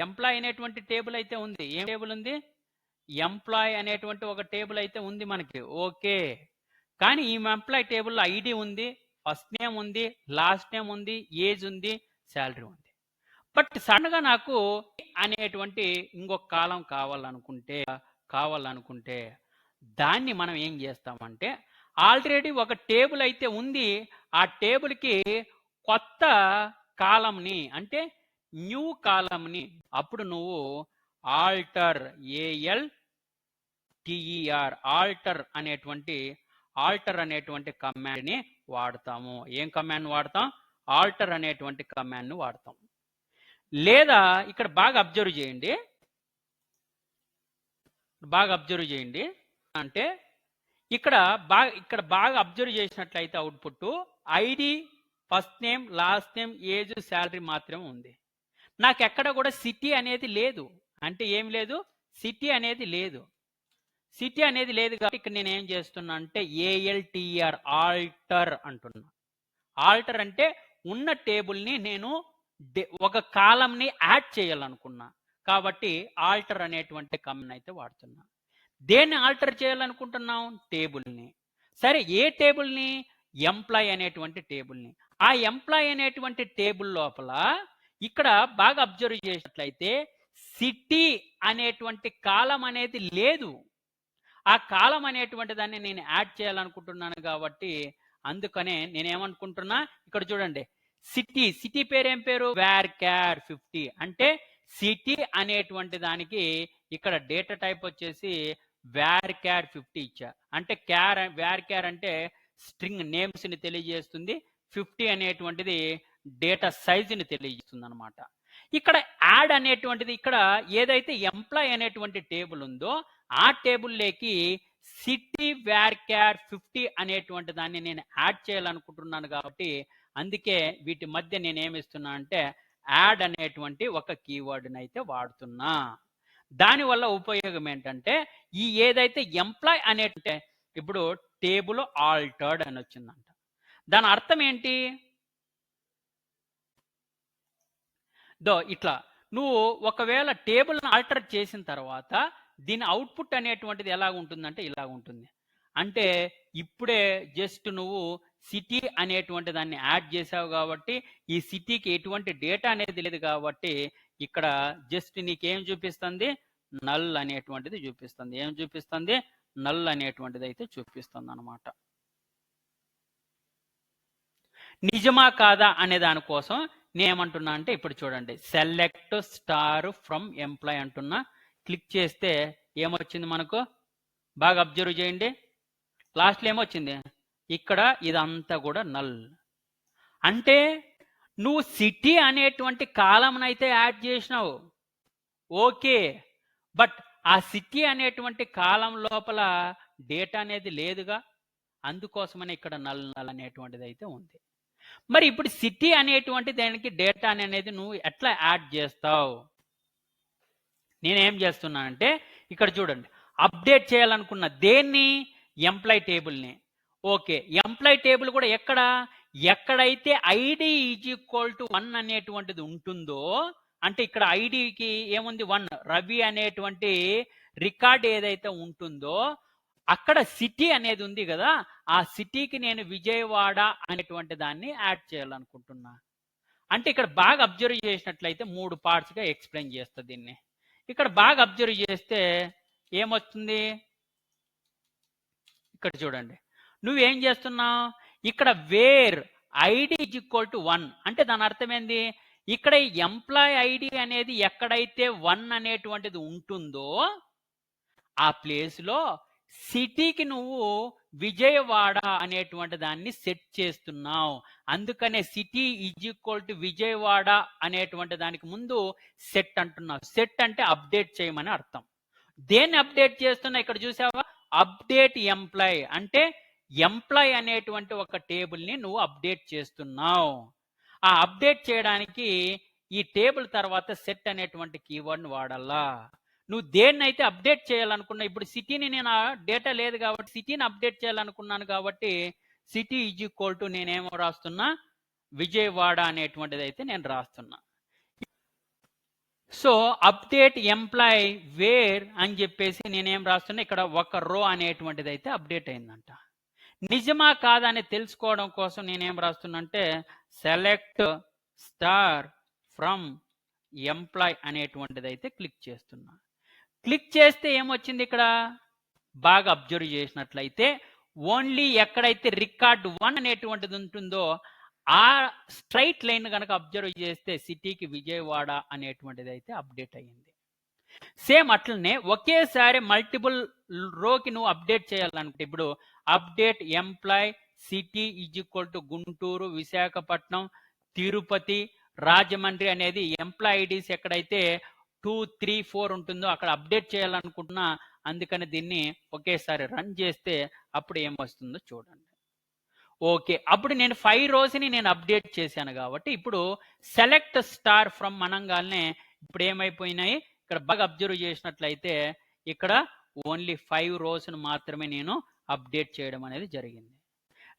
ఎంప్లాయ్ అనేటువంటి టేబుల్ అయితే ఉంది. ఏం టేబుల్ ఉంది? ఎంప్లాయ్ అనేటువంటి ఒక టేబుల్ అయితే ఉంది మనకి. ఓకే, కానీ ఈ ఎంప్లాయ్ టేబుల్లో ఐడి ఉంది, ఫస్ట్ నేమ్ ఉంది, లాస్ట్ నేమ్ ఉంది, ఏజ్ ఉంది, శాలరీ ఉంది. బట్ సడన్ గా నాకు అనేటువంటి ఇంకొక కాలం కావాలనుకుంటే దాన్ని మనం ఏం చేస్తామంటే, ఆల్రెడీ ఒక టేబుల్ అయితే ఉంది, ఆ టేబుల్కి కొత్త కాలంని అంటే న్యూ కాలంని అప్పుడు నువ్వు ఆల్టర్, ALTER ఆల్టర్ అనేటువంటి కమాండ్ని వాడతాము. ఏం కమాండ్ వాడతాం? ఆల్టర్ అనేటువంటి కమాండ్ని వాడతాం. లేదా ఇక్కడ బాగా అబ్జర్వ్ చేయండి, అంటే ఇక్కడ బాగా అబ్జర్వ్ చేసినట్లయితే output ID, first name, last name, age, salary మాత్రమే ఉంది. నాకు ఎక్కడ కూడా సిటీ అనేది లేదు. అంటే ఏం లేదు? సిటీ అనేది లేదు. సిటీ అనేది లేదు కాబట్టి ఇక్కడ నేను ఏం చేస్తున్నా అంటే ALTER ఆల్టర్ అంటున్నా. ఆల్టర్ అంటే ఉన్న టేబుల్ని నేను ఒక కాలంని యాడ్ చేయాలనుకున్నా కాబట్టి ఆల్టర్ అనేటువంటి కమాండ్ అయితే వాడుతున్నా. దేన్ని ఆల్టర్ చేయాలనుకుంటున్నాం? టేబుల్ని. సరే, ఏ టేబుల్ని? ఎంప్లాయ్ అనేటువంటి టేబుల్ని. ఆ ఎంప్లాయ్ అనేటువంటి టేబుల్ లోపల ఇక్కడ బాగా అబ్జర్వ్ చేసినట్లయితే సిటీ అనేటువంటి కాలం అనేది లేదు. ఆ కాలం అనేటువంటి దాన్ని నేను యాడ్ చేయాలనుకుంటున్నాను కాబట్టి అందుకనే నేనేమనుకుంటున్నా, ఇక్కడ చూడండి, సిటీ పేరు ఏం పేరు? varchar 50. అంటే సిటీ అనేటువంటి దానికి ఇక్కడ డేటా టైప్ వచ్చేసి varchar 50 ఇచ్చా. అంటే varchar అంటే స్ట్రింగ్ నేమ్స్ ని తెలియజేస్తుంది, 50 అనేటువంటిది డేటా సైజుని తెలియజేస్తుంది అనమాట. ఇక్కడ యాడ్ అనేటువంటిది, ఇక్కడ ఏదైతే ఎంప్లాయ్ అనేటువంటి టేబుల్ ఉందో ఆ టేబుల్లోకి సిటీ varchar 50 అనేటువంటి దాన్ని నేను యాడ్ చేయాలనుకుంటున్నాను కాబట్టి అందుకే వీటి మధ్య నేను ఏమిస్తున్నా అంటే యాడ్ అనేటువంటి ఒక కీవర్డ్ని అయితే వాడుతున్నా. దానివల్ల ఉపయోగం ఏంటంటే ఈ ఏదైతే ఎంప్లాయ్ అనేటువంటి ఇప్పుడు టేబుల్ ఆల్టర్డ్ అని వచ్చిందంట. దాని అర్థం ఏంటి? ఇట్లా నువ్వు ఒకవేళ టేబుల్ని ఆల్టర్ చేసిన తర్వాత దీని అవుట్పుట్ అనేటువంటిది ఎలా ఉంటుందంటే ఇలా ఉంటుంది. అంటే ఇప్పుడే జస్ట్ నువ్వు సిటీ అనేటువంటి దాన్ని యాడ్ చేసావు కాబట్టి ఈ సిటీకి ఎటువంటి డేటా అనేది లేదు కాబట్టి ఇక్కడ జస్ట్ నీకేం చూపిస్తుంది? నల్ అనేటువంటిది చూపిస్తుంది. ఏం చూపిస్తుంది? నల్ అనేటువంటిది అయితే చూపిస్తుంది అనమాట. నిజమా కాదా అనే దానికోసం నేనేమంటున్నా అంటే ఇప్పుడు చూడండి, సెలెక్ట్ స్టార్ ఫ్రమ్ ఎంప్లాయ్ అంటున్నా. క్లిక్ చేస్తే ఏమొచ్చింది మనకు? బాగా అబ్జర్వ్ చేయండి, లాస్ట్లో ఏమొచ్చింది? ఇక్కడ ఇదంతా కూడా నల్. అంటే నువ్వు సిటీ అనేటువంటి కాలంనైతే యాడ్ చేసినావు, ఓకే, బట్ ఆ సిటీ అనేటువంటి కాలం లోపల డేటా అనేది లేదుగా, అందుకోసమని ఇక్కడ నల్ అనేటువంటిది అయితే ఉంది. మరి ఇప్పుడు సిటీ అనేటువంటి దానికి డేటా అనేది నువ్వు ఎట్లా యాడ్ చేస్తావు? నేనేం చేస్తున్నానంటే ఇక్కడ చూడండి, అప్డేట్ చేయాలనుకున్న దేన్ని? ఎంప్లాయ్ టేబుల్ని. ఓకే, ఎంప్లాయ్ టేబుల్ కూడా ఎక్కడైతే ఐడి = 1 అనేటువంటిది ఉంటుందో, అంటే ఇక్కడ ఐడికి ఏముంది? 1. రవి అనేటువంటి రికార్డ్ ఏదైతే ఉంటుందో అక్కడ సిటీ అనేది ఉంది కదా, ఆ సిటీకి నేను విజయవాడ అనేటువంటి దాన్ని యాడ్ చేయాలనుకుంటున్నా. అంటే ఇక్కడ బాగా అబ్జర్వ్ చేసినట్లయితే 3 పార్ట్స్గా ఎక్స్ప్లెయిన్ చేస్తా దీన్ని. ఇక్కడ బాగా అబ్జర్వ్ చేస్తే ఏమొస్తుంది? ఇక్కడ చూడండి, నువ్వేం చేస్తున్నావు, ఇక్కడ wear ID is equal to 1 అంటే దాని అర్థం ఏంది, ఇక్కడ ఎంప్లాయ్ ఐడి అనేది ఎక్కడైతే 1 అనేటువంటిది ఉంటుందో ఆ ప్లేస్లో సిటీకి నువ్వు విజయవాడ అనేటువంటి దాన్ని సెట్ చేస్తున్నావు. అందుకనే city is equal to Vijayawada అనేటువంటి దానికి ముందు సెట్ అంటున్నావు. సెట్ అంటే అప్డేట్ చేయమని అర్థం. దేన్ని అప్డేట్ చేస్తున్నా, ఇక్కడ చూసావా, అప్డేట్ ఎంప్లాయ్ అంటే ఎంప్లాయ్ అనేటువంటి ఒక టేబుల్ని నువ్వు అప్డేట్ చేస్తున్నావు. ఆ అప్డేట్ చేయడానికి ఈ టేబుల్ తర్వాత సెట్ అనేటువంటి కీవర్డ్ని వాడాలా. నువ్వు దేన్నైతే అప్డేట్ చేయాలనుకున్నా, ఇప్పుడు సిటీని నేను డేటా లేదు కాబట్టి సిటీని అప్డేట్ చేయాలనుకున్నాను కాబట్టి సిటీ ఈజ్ ఈక్వల్ టు నేనేమో రాస్తున్నా, విజయవాడ అనేటువంటిది అయితే నేను రాస్తున్నా. సో అప్డేట్ ఎంప్లాయ్ వేర్ అని చెప్పేసి నేనేం రాస్తున్నా, ఇక్కడ ఒక రో అనేటువంటిది అయితే అప్డేట్ అయిందంట. నిజమా కాదా అని తెలుసుకోవడం కోసం నేనేం రాస్తున్నా అంటే సెలెక్ట్ స్టార్ ఫ్రమ్ ఎంప్లాయ్ అనేటువంటిది అయితే క్లిక్ చేస్తున్నా. క్లిక్ చేస్తే ఏమొచ్చింది, ఇక్కడ బాగా అబ్జర్వ్ చేసినట్లయితే ఓన్లీ ఎక్కడైతే రికార్డ్ 1 అనేటువంటిది ఉంటుందో ఆ స్ట్రైట్ లైన్ కనుక అబ్జర్వ్ చేస్తే సిటీకి విజయవాడ అనేటువంటిది అయితే అప్డేట్ అయ్యింది. సేమ్ అట్లనే ఒకేసారి మల్టిపుల్ రోకి నువ్వు అప్డేట్ చేయాలనుకుంటే ఇప్పుడు update employee city is equal to Guntur, Visakhapatnam, Tirupati, Rajahmundry అనేది ఎంప్లాయ్ ఐడీస్ ఎక్కడైతే 2, 3, 4 ఉంటుందో అక్కడ అప్డేట్ చేయాలనుకుంటున్నా. అందుకని దీన్ని ఒకేసారి రన్ చేస్తే అప్పుడు ఏమొస్తుందో చూడండి. ఓకే, అప్పుడు నేను 5 రోజుని నేను అప్డేట్ చేశాను కాబట్టి ఇప్పుడు సెలెక్ట్ స్టార్ ఫ్రమ్ అనంగానే ఇప్పుడు ఏమైపోయినాయి, ఇక్కడ బాగా అబ్జర్వ్ చేసినట్లయితే ఇక్కడ ఓన్లీ 5 రోజును మాత్రమే నేను అప్డేట్ చేయడం అనేది జరిగింది.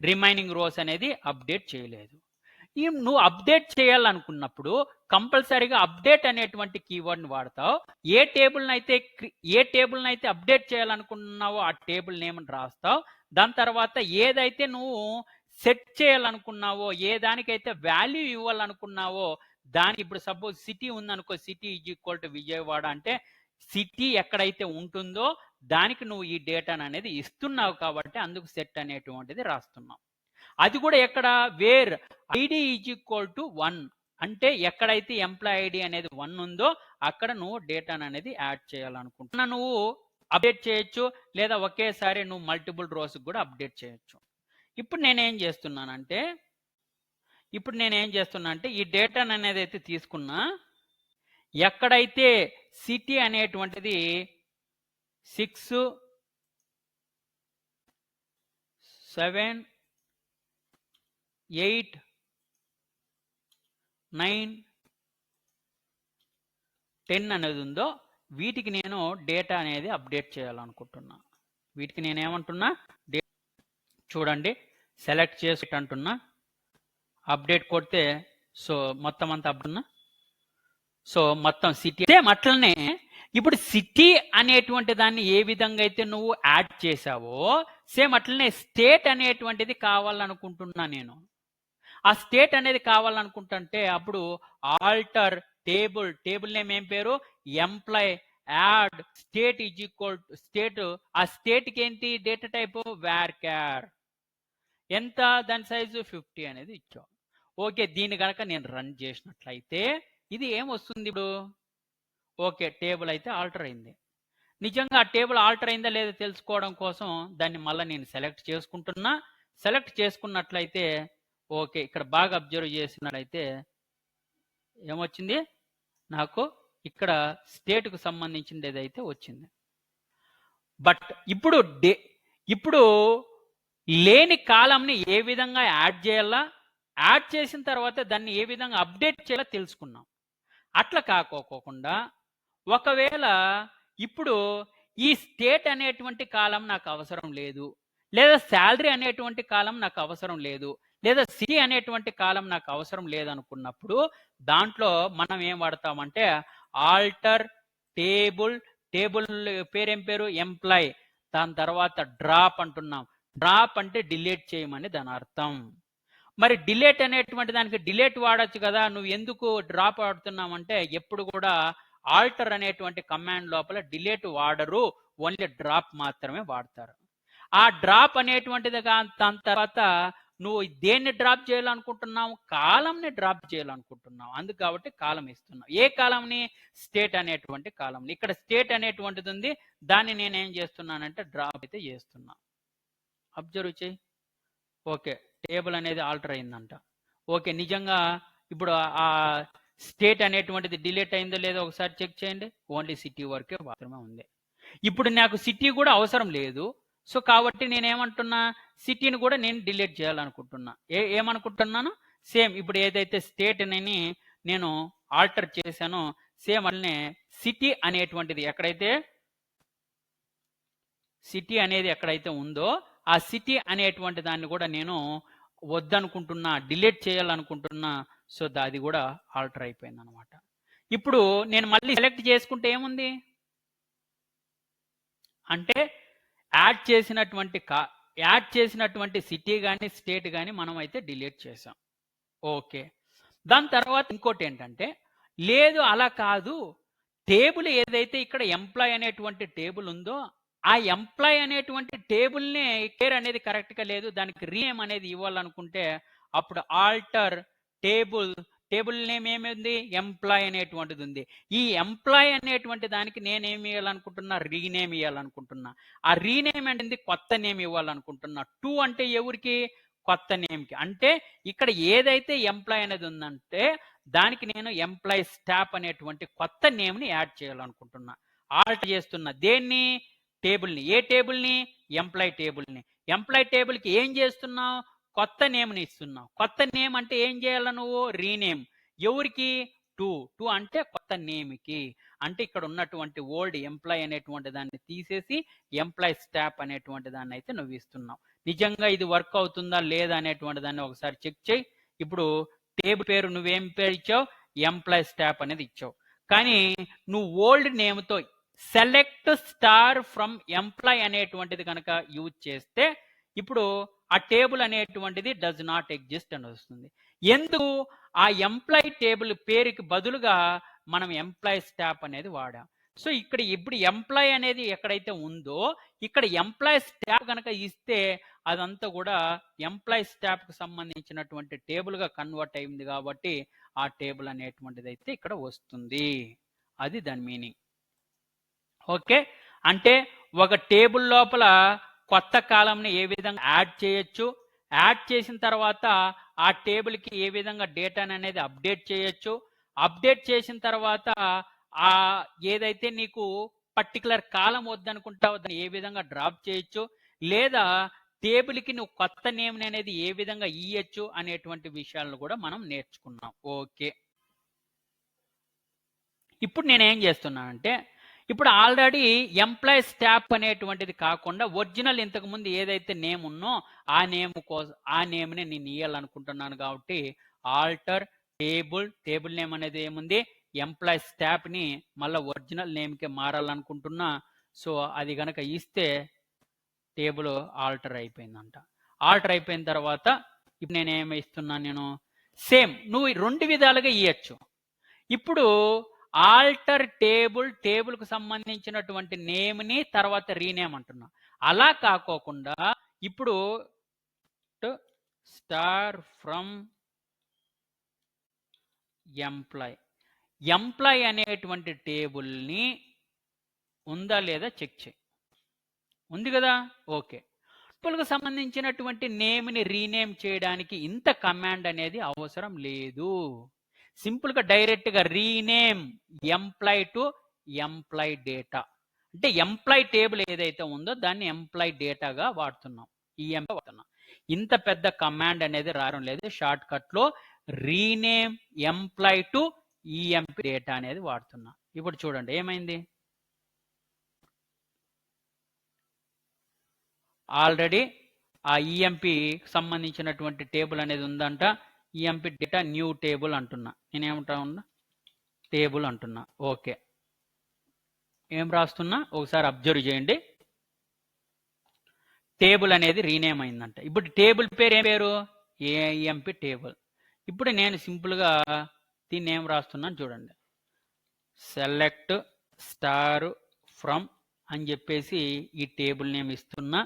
రిమైనింగ్ రోస్ అనేది అప్డేట్ చేయలేదు. నువ్వు అప్డేట్ చేయాలనుకున్నప్పుడు కంపల్సరీగా అప్డేట్ అనేటువంటి కీవర్డ్ని వాడతావు. ఏ టేబుల్ని అయితే అప్డేట్ చేయాలనుకున్నావో ఆ టేబుల్ నేమ్ రాస్తావు. దాని తర్వాత ఏదైతే నువ్వు సెట్ చేయాలనుకున్నావో, ఏ దానికైతే వాల్యూ ఇవ్వాలనుకున్నావో దానికి, ఇప్పుడు సపోజ్ సిటీ ఉందనుకో, city is equal to Vijayawada అంటే సిటీ ఎక్కడైతే ఉంటుందో దానికి నువ్వు ఈ డేటాను అనేది ఇస్తున్నావు కాబట్టి అందుకు సెట్ అనేటువంటిది రాస్తున్నావు. అది కూడా ఎక్కడ, wear ID is equal to 1 అంటే ఎక్కడైతే ఎంప్లాయ్ ఐడి అనేది 1 ఉందో అక్కడ నువ్వు డేటాను అనేది యాడ్ చేయాలనుకుంటున్నా. నువ్వు అప్డేట్ చేయొచ్చు, లేదా ఒకేసారి నువ్వు మల్టిపుల్ రోస్ కూడా అప్డేట్ చేయొచ్చు. ఇప్పుడు నేనేం చేస్తున్నా అంటే ఈ డేటాను అనేది అయితే తీసుకున్నా, ఎక్కడైతే సిటీ అనేటువంటిది 6, 7, 8, 9, 10 అనేది ఉందో వీటికి నేను డేటా అనేది అప్డేట్ చేయాలనుకుంటున్నా. వీటికి నేను ఏమంటున్నా, చూడండి సెలెక్ట్ చేసి అంటున్నా, అప్డేట్ కొడితే సో మొత్తం అంతా అప్పుడున్నా, సో మొత్తం సిటీ. సేమ్ అట్లనే ఇప్పుడు సిటీ అనేటువంటి దాన్ని ఏ విధంగా అయితే నువ్వు యాడ్ చేసావో సేమ్ అట్లనే స్టేట్ అనేటువంటిది కావాలనుకుంటున్నా నేను. ఆ స్టేట్ అనేది కావాలనుకుంటుంటే అప్పుడు ఆల్టర్ టేబుల్ నేమ్ ఏం పేరు, employee add state is equal to state. ఆ స్టేట్కి ఏంటి డేటా టైపు varchar. ఎంత, దాని సైజు 50 అనేది ఇచ్చాం. ఓకే, దీన్ని కనుక నేను రన్ చేసినట్లయితే ఇది ఏమొస్తుంది ఇప్పుడు, ఓకే టేబుల్ అయితే ఆల్టర్ అయింది. నిజంగా ఆ టేబుల్ ఆల్టర్ అయిందా లేదా తెలుసుకోవడం కోసం దాన్ని మళ్ళీ నేను సెలెక్ట్ చేసుకుంటున్నా. సెలెక్ట్ చేసుకున్నట్లయితే ఓకే, ఇక్కడ బాగా అబ్జర్వ్ చేసినట్లయితే ఏమొచ్చింది, నాకు ఇక్కడ స్టేట్కు సంబంధించింది ఏదైతే వచ్చింది. బట్ ఇప్పుడు లేని కాలంని ఏ విధంగా యాడ్ చేయాలా, యాడ్ చేసిన తర్వాత దాన్ని ఏ విధంగా అప్డేట్ చేయాలో తెలుసుకున్నాం. అట్లా కాకోకుండా ఒకవేళ ఇప్పుడు ఈ స్టేట్ అనేటువంటి కాలం నాకు అవసరం లేదు, లేదా శాలరీ అనేటువంటి కాలం నాకు అవసరం లేదు, లేదా సిటీ అనేటువంటి కాలం నాకు అవసరం లేదనుకున్నప్పుడు దాంట్లో మనం ఏం వాడతామంటే ఆల్టర్ టేబుల్ పేరేం పేరు ఎంప్లాయ్, దాని తర్వాత డ్రాప్ అంటున్నాం. డ్రాప్ అంటే డిలీట్ చేయమని దాని అర్థం. మరి డిలీట్ అనేటువంటి దానికి డిలీట్ వాడచ్చు కదా, నువ్వు ఎందుకు డ్రాప్ వాడుతున్నామంటే ఎప్పుడు కూడా ఆల్టర్ అనేటువంటి కమాండ్ లోపల డిలీట్ వాడరు, ఓన్లీ డ్రాప్ మాత్రమే వాడతారు. ఆ డ్రాప్ అనేటువంటిది దాని తర్వాత నువ్వు దేన్ని డ్రాప్ చేయాలనుకుంటున్నావు, కాలంని డ్రాప్ చేయాలనుకుంటున్నావు. అందుకు కాబట్టి కాలం ఇస్తున్నావు. ఏ కాలంని? స్టేట్ అనేటువంటి కాలంని. ఇక్కడ స్టేట్ అనేటువంటిది ఉంది, దాన్ని నేను ఏం చేస్తున్నానంటే డ్రాప్ అయితే చేస్తున్నా. అబ్జర్వ్ చేయి. ఓకే, టేబుల్ అనేది ఆల్టర్ అయిందంట. ఓకే, నిజంగా ఇప్పుడు ఆ స్టేట్ అనేటువంటిది డిలీట్ అయిందో లేదో ఒకసారి చెక్ చేయండి. ఓన్లీ సిటీ వరకే మాత్రమే ఉంది. ఇప్పుడు నాకు సిటీ కూడా అవసరం లేదు. సో కాబట్టి నేనేమంటున్నా, సిటీని కూడా నేను డిలీట్ చేయాలనుకుంటున్నా. ఏమనుకుంటున్నాను? సేమ్ ఇప్పుడు ఏదైతే స్టేట్ అని నేను ఆల్టర్ చేశానో సేమ్ అట్లనే సిటీ అనేటువంటిది ఎక్కడైతే సిటీ అనేది ఎక్కడైతే ఉందో ఆ సిటీ అనేటువంటి దాన్ని కూడా నేను వద్దనుకుంటున్నా, డిలీట్ చేయాలనుకుంటున్నా. సో అది కూడా ఆల్టర్ అయిపోయింది అనమాట. ఇప్పుడు నేను మళ్ళీ సెలెక్ట్ చేసుకుంటే ఏముంది అంటే యాడ్ చేసినటువంటి సిటీ కానీ స్టేట్ కానీ మనం అయితే డిలీట్ చేసాం. ఓకే, దాని తర్వాత ఇంకోటి ఏంటంటే, లేదు అలా కాదు, టేబుల్ ఏదైతే ఇక్కడ ఎంప్లాయ్ అనేటువంటి టేబుల్ ఉందో ఆ ఎంప్లాయ్ అనేటువంటి టేబుల్నే కేర్ అనేది కరెక్ట్గా లేదు, దానికి రీనేమ్ అనేది ఇవ్వాలనుకుంటే అప్పుడు ఆల్టర్ టేబుల్ నేమ్ ఏమైంది? ఎంప్లాయ్ అనేటువంటిది ఉంది. ఈ ఎంప్లాయ్ అనేటువంటి దానికి నేనేమి ఇవ్వాలనుకుంటున్నా? రీనేమ్ ఇవ్వాలనుకుంటున్నా. ఆ రీనేమ్ అంటే కొత్త నేమ్ ఇవ్వాలనుకుంటున్నా. టు అంటే ఎవరికి? కొత్త నేమ్కి. అంటే ఇక్కడ ఏదైతే ఎంప్లాయ్ అనేది ఉందంటే దానికి నేను ఎంప్లాయ్ స్టాప్ అనేటువంటి కొత్త నేమ్ని యాడ్ చేయాలనుకుంటున్నా. ఆల్టర్ చేస్తున్నా. దేన్ని? టేబుల్ని. ఏ టేబుల్ని? ఎంప్లాయ్ టేబుల్ని. ఎంప్లాయ్ టేబుల్కి ఏం చేస్తున్నావు? కొత్త నేమ్ని ఇస్తున్నావు. కొత్త నేమ్ అంటే ఏం చేయాలి నువ్వు? రీనేమ్. ఎవరికి? టు అంటే కొత్త నేమ్కి. అంటే ఇక్కడ ఉన్నటువంటి ఓల్డ్ ఎంప్లాయ్ అనేటువంటి దాన్ని తీసేసి ఎంప్లాయ్ స్టాప్ అనేటువంటి దాన్ని అయితే నువ్వు ఇస్తున్నావు. నిజంగా ఇది వర్క్ అవుతుందా లేదా అనేటువంటి దాన్ని ఒకసారి చెక్ చేయి. ఇప్పుడు టేబుల్ పేరు నువ్వేం పేరు ఇచ్చావు? ఎంప్లాయ్ స్టాప్ అనేది ఇచ్చావు. కానీ నువ్వు ఓల్డ్ నేమ్తో సెలెక్ట్ స్టార్ ఫ్రమ్ ఎంప్లాయ్ అనేటువంటిది కనుక యూజ్ చేస్తే ఇప్పుడు ఆ టేబుల్ అనేటువంటిది డస్ నాట్ ఎగ్జిస్ట్ అని వస్తుంది. ఎందుకు? ఆ ఎంప్లాయ్ టేబుల్ పేరుకి బదులుగా మనం ఎంప్లాయ్ స్టాప్ అనేది వాడాం. సో ఇక్కడ ఇప్పుడు ఎంప్లాయ్ అనేది ఎక్కడైతే ఉందో ఇక్కడ ఎంప్లాయ్ స్టాప్ కనుక ఇస్తే అదంతా కూడా ఎంప్లాయ్ స్టాప్కి సంబంధించినటువంటి టేబుల్గా కన్వర్ట్ అయింది కాబట్టి ఆ టేబుల్ అనేటువంటిది అయితే ఇక్కడ వస్తుంది. అది దాని మీనింగ్. ఓకే, అంటే ఒక టేబుల్ లోపల కొత్త కాలంని ఏ విధంగా యాడ్ చేయొచ్చు, యాడ్ చేసిన తర్వాత ఆ టేబుల్కి ఏ విధంగా డేటాని అనేది అప్డేట్ చేయొచ్చు, అప్డేట్ చేసిన తర్వాత ఆ ఏదైతే నీకు పర్టికులర్ కాలం వద్దనుకుంటావో దాన్ని ఏ విధంగా డ్రాప్ చేయొచ్చు, లేదా టేబుల్కి నువ్వు కొత్త నేమ్ని అనేది ఏ విధంగా ఇయ్యొచ్చు అనేటువంటి విషయాలను కూడా మనం నేర్చుకున్నాం. ఓకే, ఇప్పుడు నేనేం చేస్తున్నానంటే ఇప్పుడు ఆల్రెడీ ఎంప్లాయ్ స్టాప్ అనేటువంటిది కాకుండా ఒరిజినల్ ఇంతకుముందు ఏదైతే నేమ్ ఉన్నో ఆ నేమ్ని నేను ఇవ్వాలనుకుంటున్నాను కాబట్టి ఆల్టర్ టేబుల్ నేమ్ అనేది ఏముంది? ఎంప్లాయ్ స్టాప్ని మళ్ళీ ఒరిజినల్ నేమ్కి మారాలనుకుంటున్నా. సో అది కనుక ఇస్తే టేబుల్ ఆల్టర్ అయిపోయిందంట. ఆల్టర్ అయిపోయిన తర్వాత ఇప్పుడు నేనేమి ఇస్తున్నాను? నేను సేమ్ నువ్వు రెండు విధాలుగా ఇవ్వచ్చు. ఇప్పుడు ఆల్టర్ టేబుల్కు సంబంధించినటువంటి నేమ్ని తర్వాత రీనేమ్ అంటున్నా. అలా కాకోకుండా ఇప్పుడు స్టార్ ఫ్రమ్ ఎంప్లాయ్ అనేటువంటి టేబుల్ని ఉందా లేదా చెక్ చేయి. ఉంది కదా? ఓకే, టేబుల్కు సంబంధించినటువంటి నేమ్ని రీనేమ్ చేయడానికి ఇంత కమాండ్ అనేది అవసరం లేదు. సింపుల్గా డైరెక్ట్గా rename employee to employee data, అంటే ఎంప్లాయ్ టేబుల్ ఏదైతే ఉందో దాన్ని ఎంప్లాయ్ డేటాగా వాడుతున్నాం. ఈఎంపీ వాడుతున్నాం. ఇంత పెద్ద కమాండ్ అనేది రావడం లేదు. షార్ట్ కట్లో rename employee to EMP data అనేది వాడుతున్నా. ఇప్పుడు చూడండి ఏమైంది. ఆల్రెడీ ఆ ఈఎంపీ సంబంధించినటువంటి టేబుల్ అనేది ఉందంట. ఈఎంపీ డేటా న్యూ టేబుల్ అంటున్నా. నేనేమంటా ఉన్నా? టేబుల్ అంటున్నా. ఓకే, ఏం రాస్తున్నా ఒకసారి అబ్జర్వ్ చేయండి. టేబుల్ అనేది రీనేమ్ అయిందంట. ఇప్పుడు టేబుల్ పేరు ఏం పేరు? Amp table. ఇప్పుడు నేను సింపుల్గా దీన్ని ఏం రాస్తున్నాను చూడండి. సెలెక్ట్ స్టార్ ఫ్రమ్ అని చెప్పేసి ఈ టేబుల్ నేమ్ ఇస్తున్నా.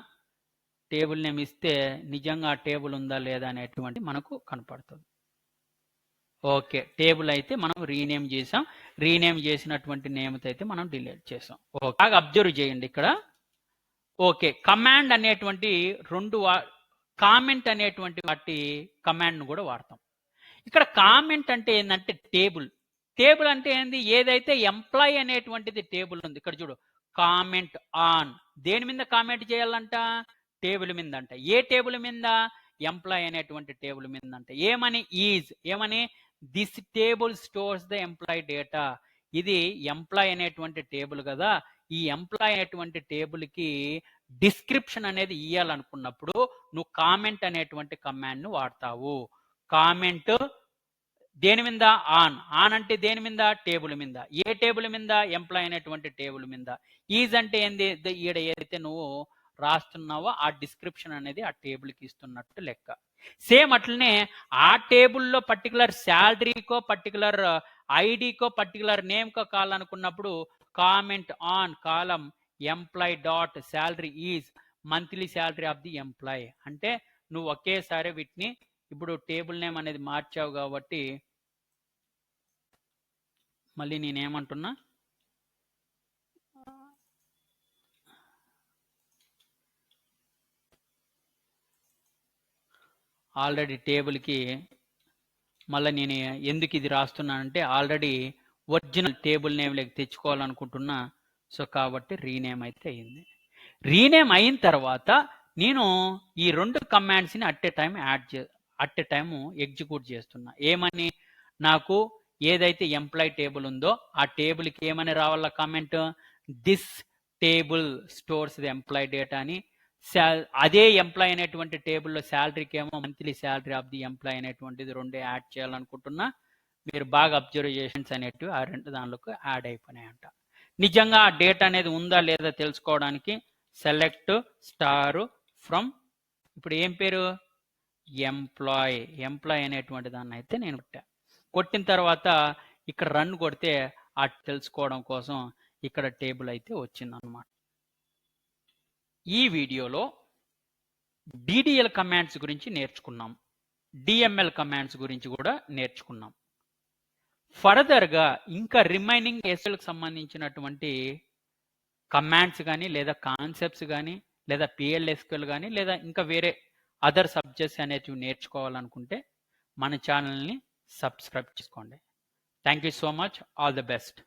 టేబుల్ నేమ్ ఇస్తే నిజంగా ఆ టేబుల్ ఉందా లేదా అనేటువంటి మనకు కనపడుతుంది. ఓకే, టేబుల్ అయితే మనం రీనేమ్ చేసాం. రీనేమ్ చేసినటువంటి నేమ్తో అయితే మనం డిలీట్ చేసాం. ఓకే, బాగా అబ్జర్వ్ చేయండి ఇక్కడ. ఓకే, కమాండ్ అనేటువంటి కామెంట్ అనేటువంటి వాటి కమాండ్ను కూడా వాడతాం. ఇక్కడ కామెంట్ అంటే ఏంటంటే టేబుల్. టేబుల్ అంటే ఏంది? ఏదైతే ఎంప్లాయ్ అనేటువంటిది టేబుల్ ఉంది, ఇక్కడ చూడు, కామెంట్ ఆన్. దేని మీద కామెంట్ చేయాలంట? టేబుల్ మీద అంట. ఏ టేబుల్ మీద? ఎంప్లాయ్ అనేటువంటి టేబుల్ మీద అంట. ఏమని? ఏమని? This table stores the employee data. ఇది ఎంప్లాయ్ అనేటువంటి టేబుల్ కదా, ఈ ఎంప్లాయ్ అనేటువంటి టేబుల్కి డిస్క్రిప్షన్ అనేది ఇవ్వాలనుకున్నప్పుడు నువ్వు కామెంట్ అనేటువంటి కమాండ్ను వాడతావు. కామెంట్ దేని మీద? ఆన్ అంటే దేని మీద? టేబుల్ మీద. ఏ టేబుల్ మీద? ఎంప్లాయ్ అనేటువంటి టేబుల్ మీద. ఈజ్ అంటే ఏంది? ఈడ ఏదైతే నువ్వు రాస్తున్నావో ఆ డిస్క్రిప్షన్ అనేది ఆ టేబుల్కి ఇస్తున్నట్టు లెక్క. సేమ్ అట్లనే ఆ టేబుల్లో పర్టికులర్ శాలరీకో, పర్టికులర్ ఐడికో, పర్టికులర్ నేమ్కో కావాలనుకున్నప్పుడు comment on column employee dot salary is monthly salary of the employee. అంటే నువ్వు ఒకేసారి వీటిని ఇప్పుడు టేబుల్ నేమ్ అనేది మార్చావు కాబట్టి మళ్ళీ నేనేమంటున్నా, ఆల్రెడీ టేబుల్కి మళ్ళీ నేను ఎందుకు ఇది రాస్తున్నానంటే ఆల్రెడీ ఒరిజినల్ టేబుల్ నేమ్లోకి తెచ్చుకోవాలనుకుంటున్నా. సో కాబట్టి రీనేమ్ అయితే అయింది. రీనేమ్ అయిన తర్వాత నేను ఈ రెండు కమాండ్స్ని అట్ ఎ టైం ఎగ్జిక్యూట్ చేస్తున్నా. ఏమని? నాకు ఏదైతే ఎంప్లాయ్ టేబుల్ ఉందో ఆ టేబుల్కి ఏమని రావాల comment? This table stores the employee data అని. అదే ఎంప్లాయ్ అనేటువంటి టేబుల్లో శాలరీకి ఏమో monthly salary of the employee అనేటువంటిది రెండే యాడ్ చేయాలనుకుంటున్నా. మీరు బాగా అబ్జర్వేషన్స్ అనేటివి ఆ రెండు దానిలోకి యాడ్ అయిపోయినాయంట. నిజంగా ఆ డేటా అనేది ఉందా లేదా తెలుసుకోవడానికి సెలెక్ట్ స్టార్ ఫ్రమ్, ఇప్పుడు ఏం పేరు? ఎంప్లాయ్ అనేటువంటి దాన్ని అయితే నేను కొట్టిన తర్వాత ఇక్కడ రన్ కొడితే ఆ తెలుసుకోవడం కోసం ఇక్కడ టేబుల్ అయితే వచ్చిందనమాట. ఈ వీడియోలో డిడిఎల్ కమాండ్స్ గురించి నేర్చుకున్నాం, డిఎంఎల్ కమాండ్స్ గురించి కూడా నేర్చుకున్నాం. ఫర్దర్గా ఇంకా రిమైనింగ్ ఎస్ఎల్కి సంబంధించినటువంటి కమాండ్స్ కానీ లేదా కాన్సెప్ట్స్ కానీ లేదా పిఎల్ఎస్క్యూఎల్ కానీ లేదా ఇంకా వేరే అదర్ సబ్జెక్ట్స్ అనేటివి నేర్చుకోవాలనుకుంటే మన ఛానల్ని సబ్స్క్రైబ్ చేసుకోండి. Thank you so much. All the best.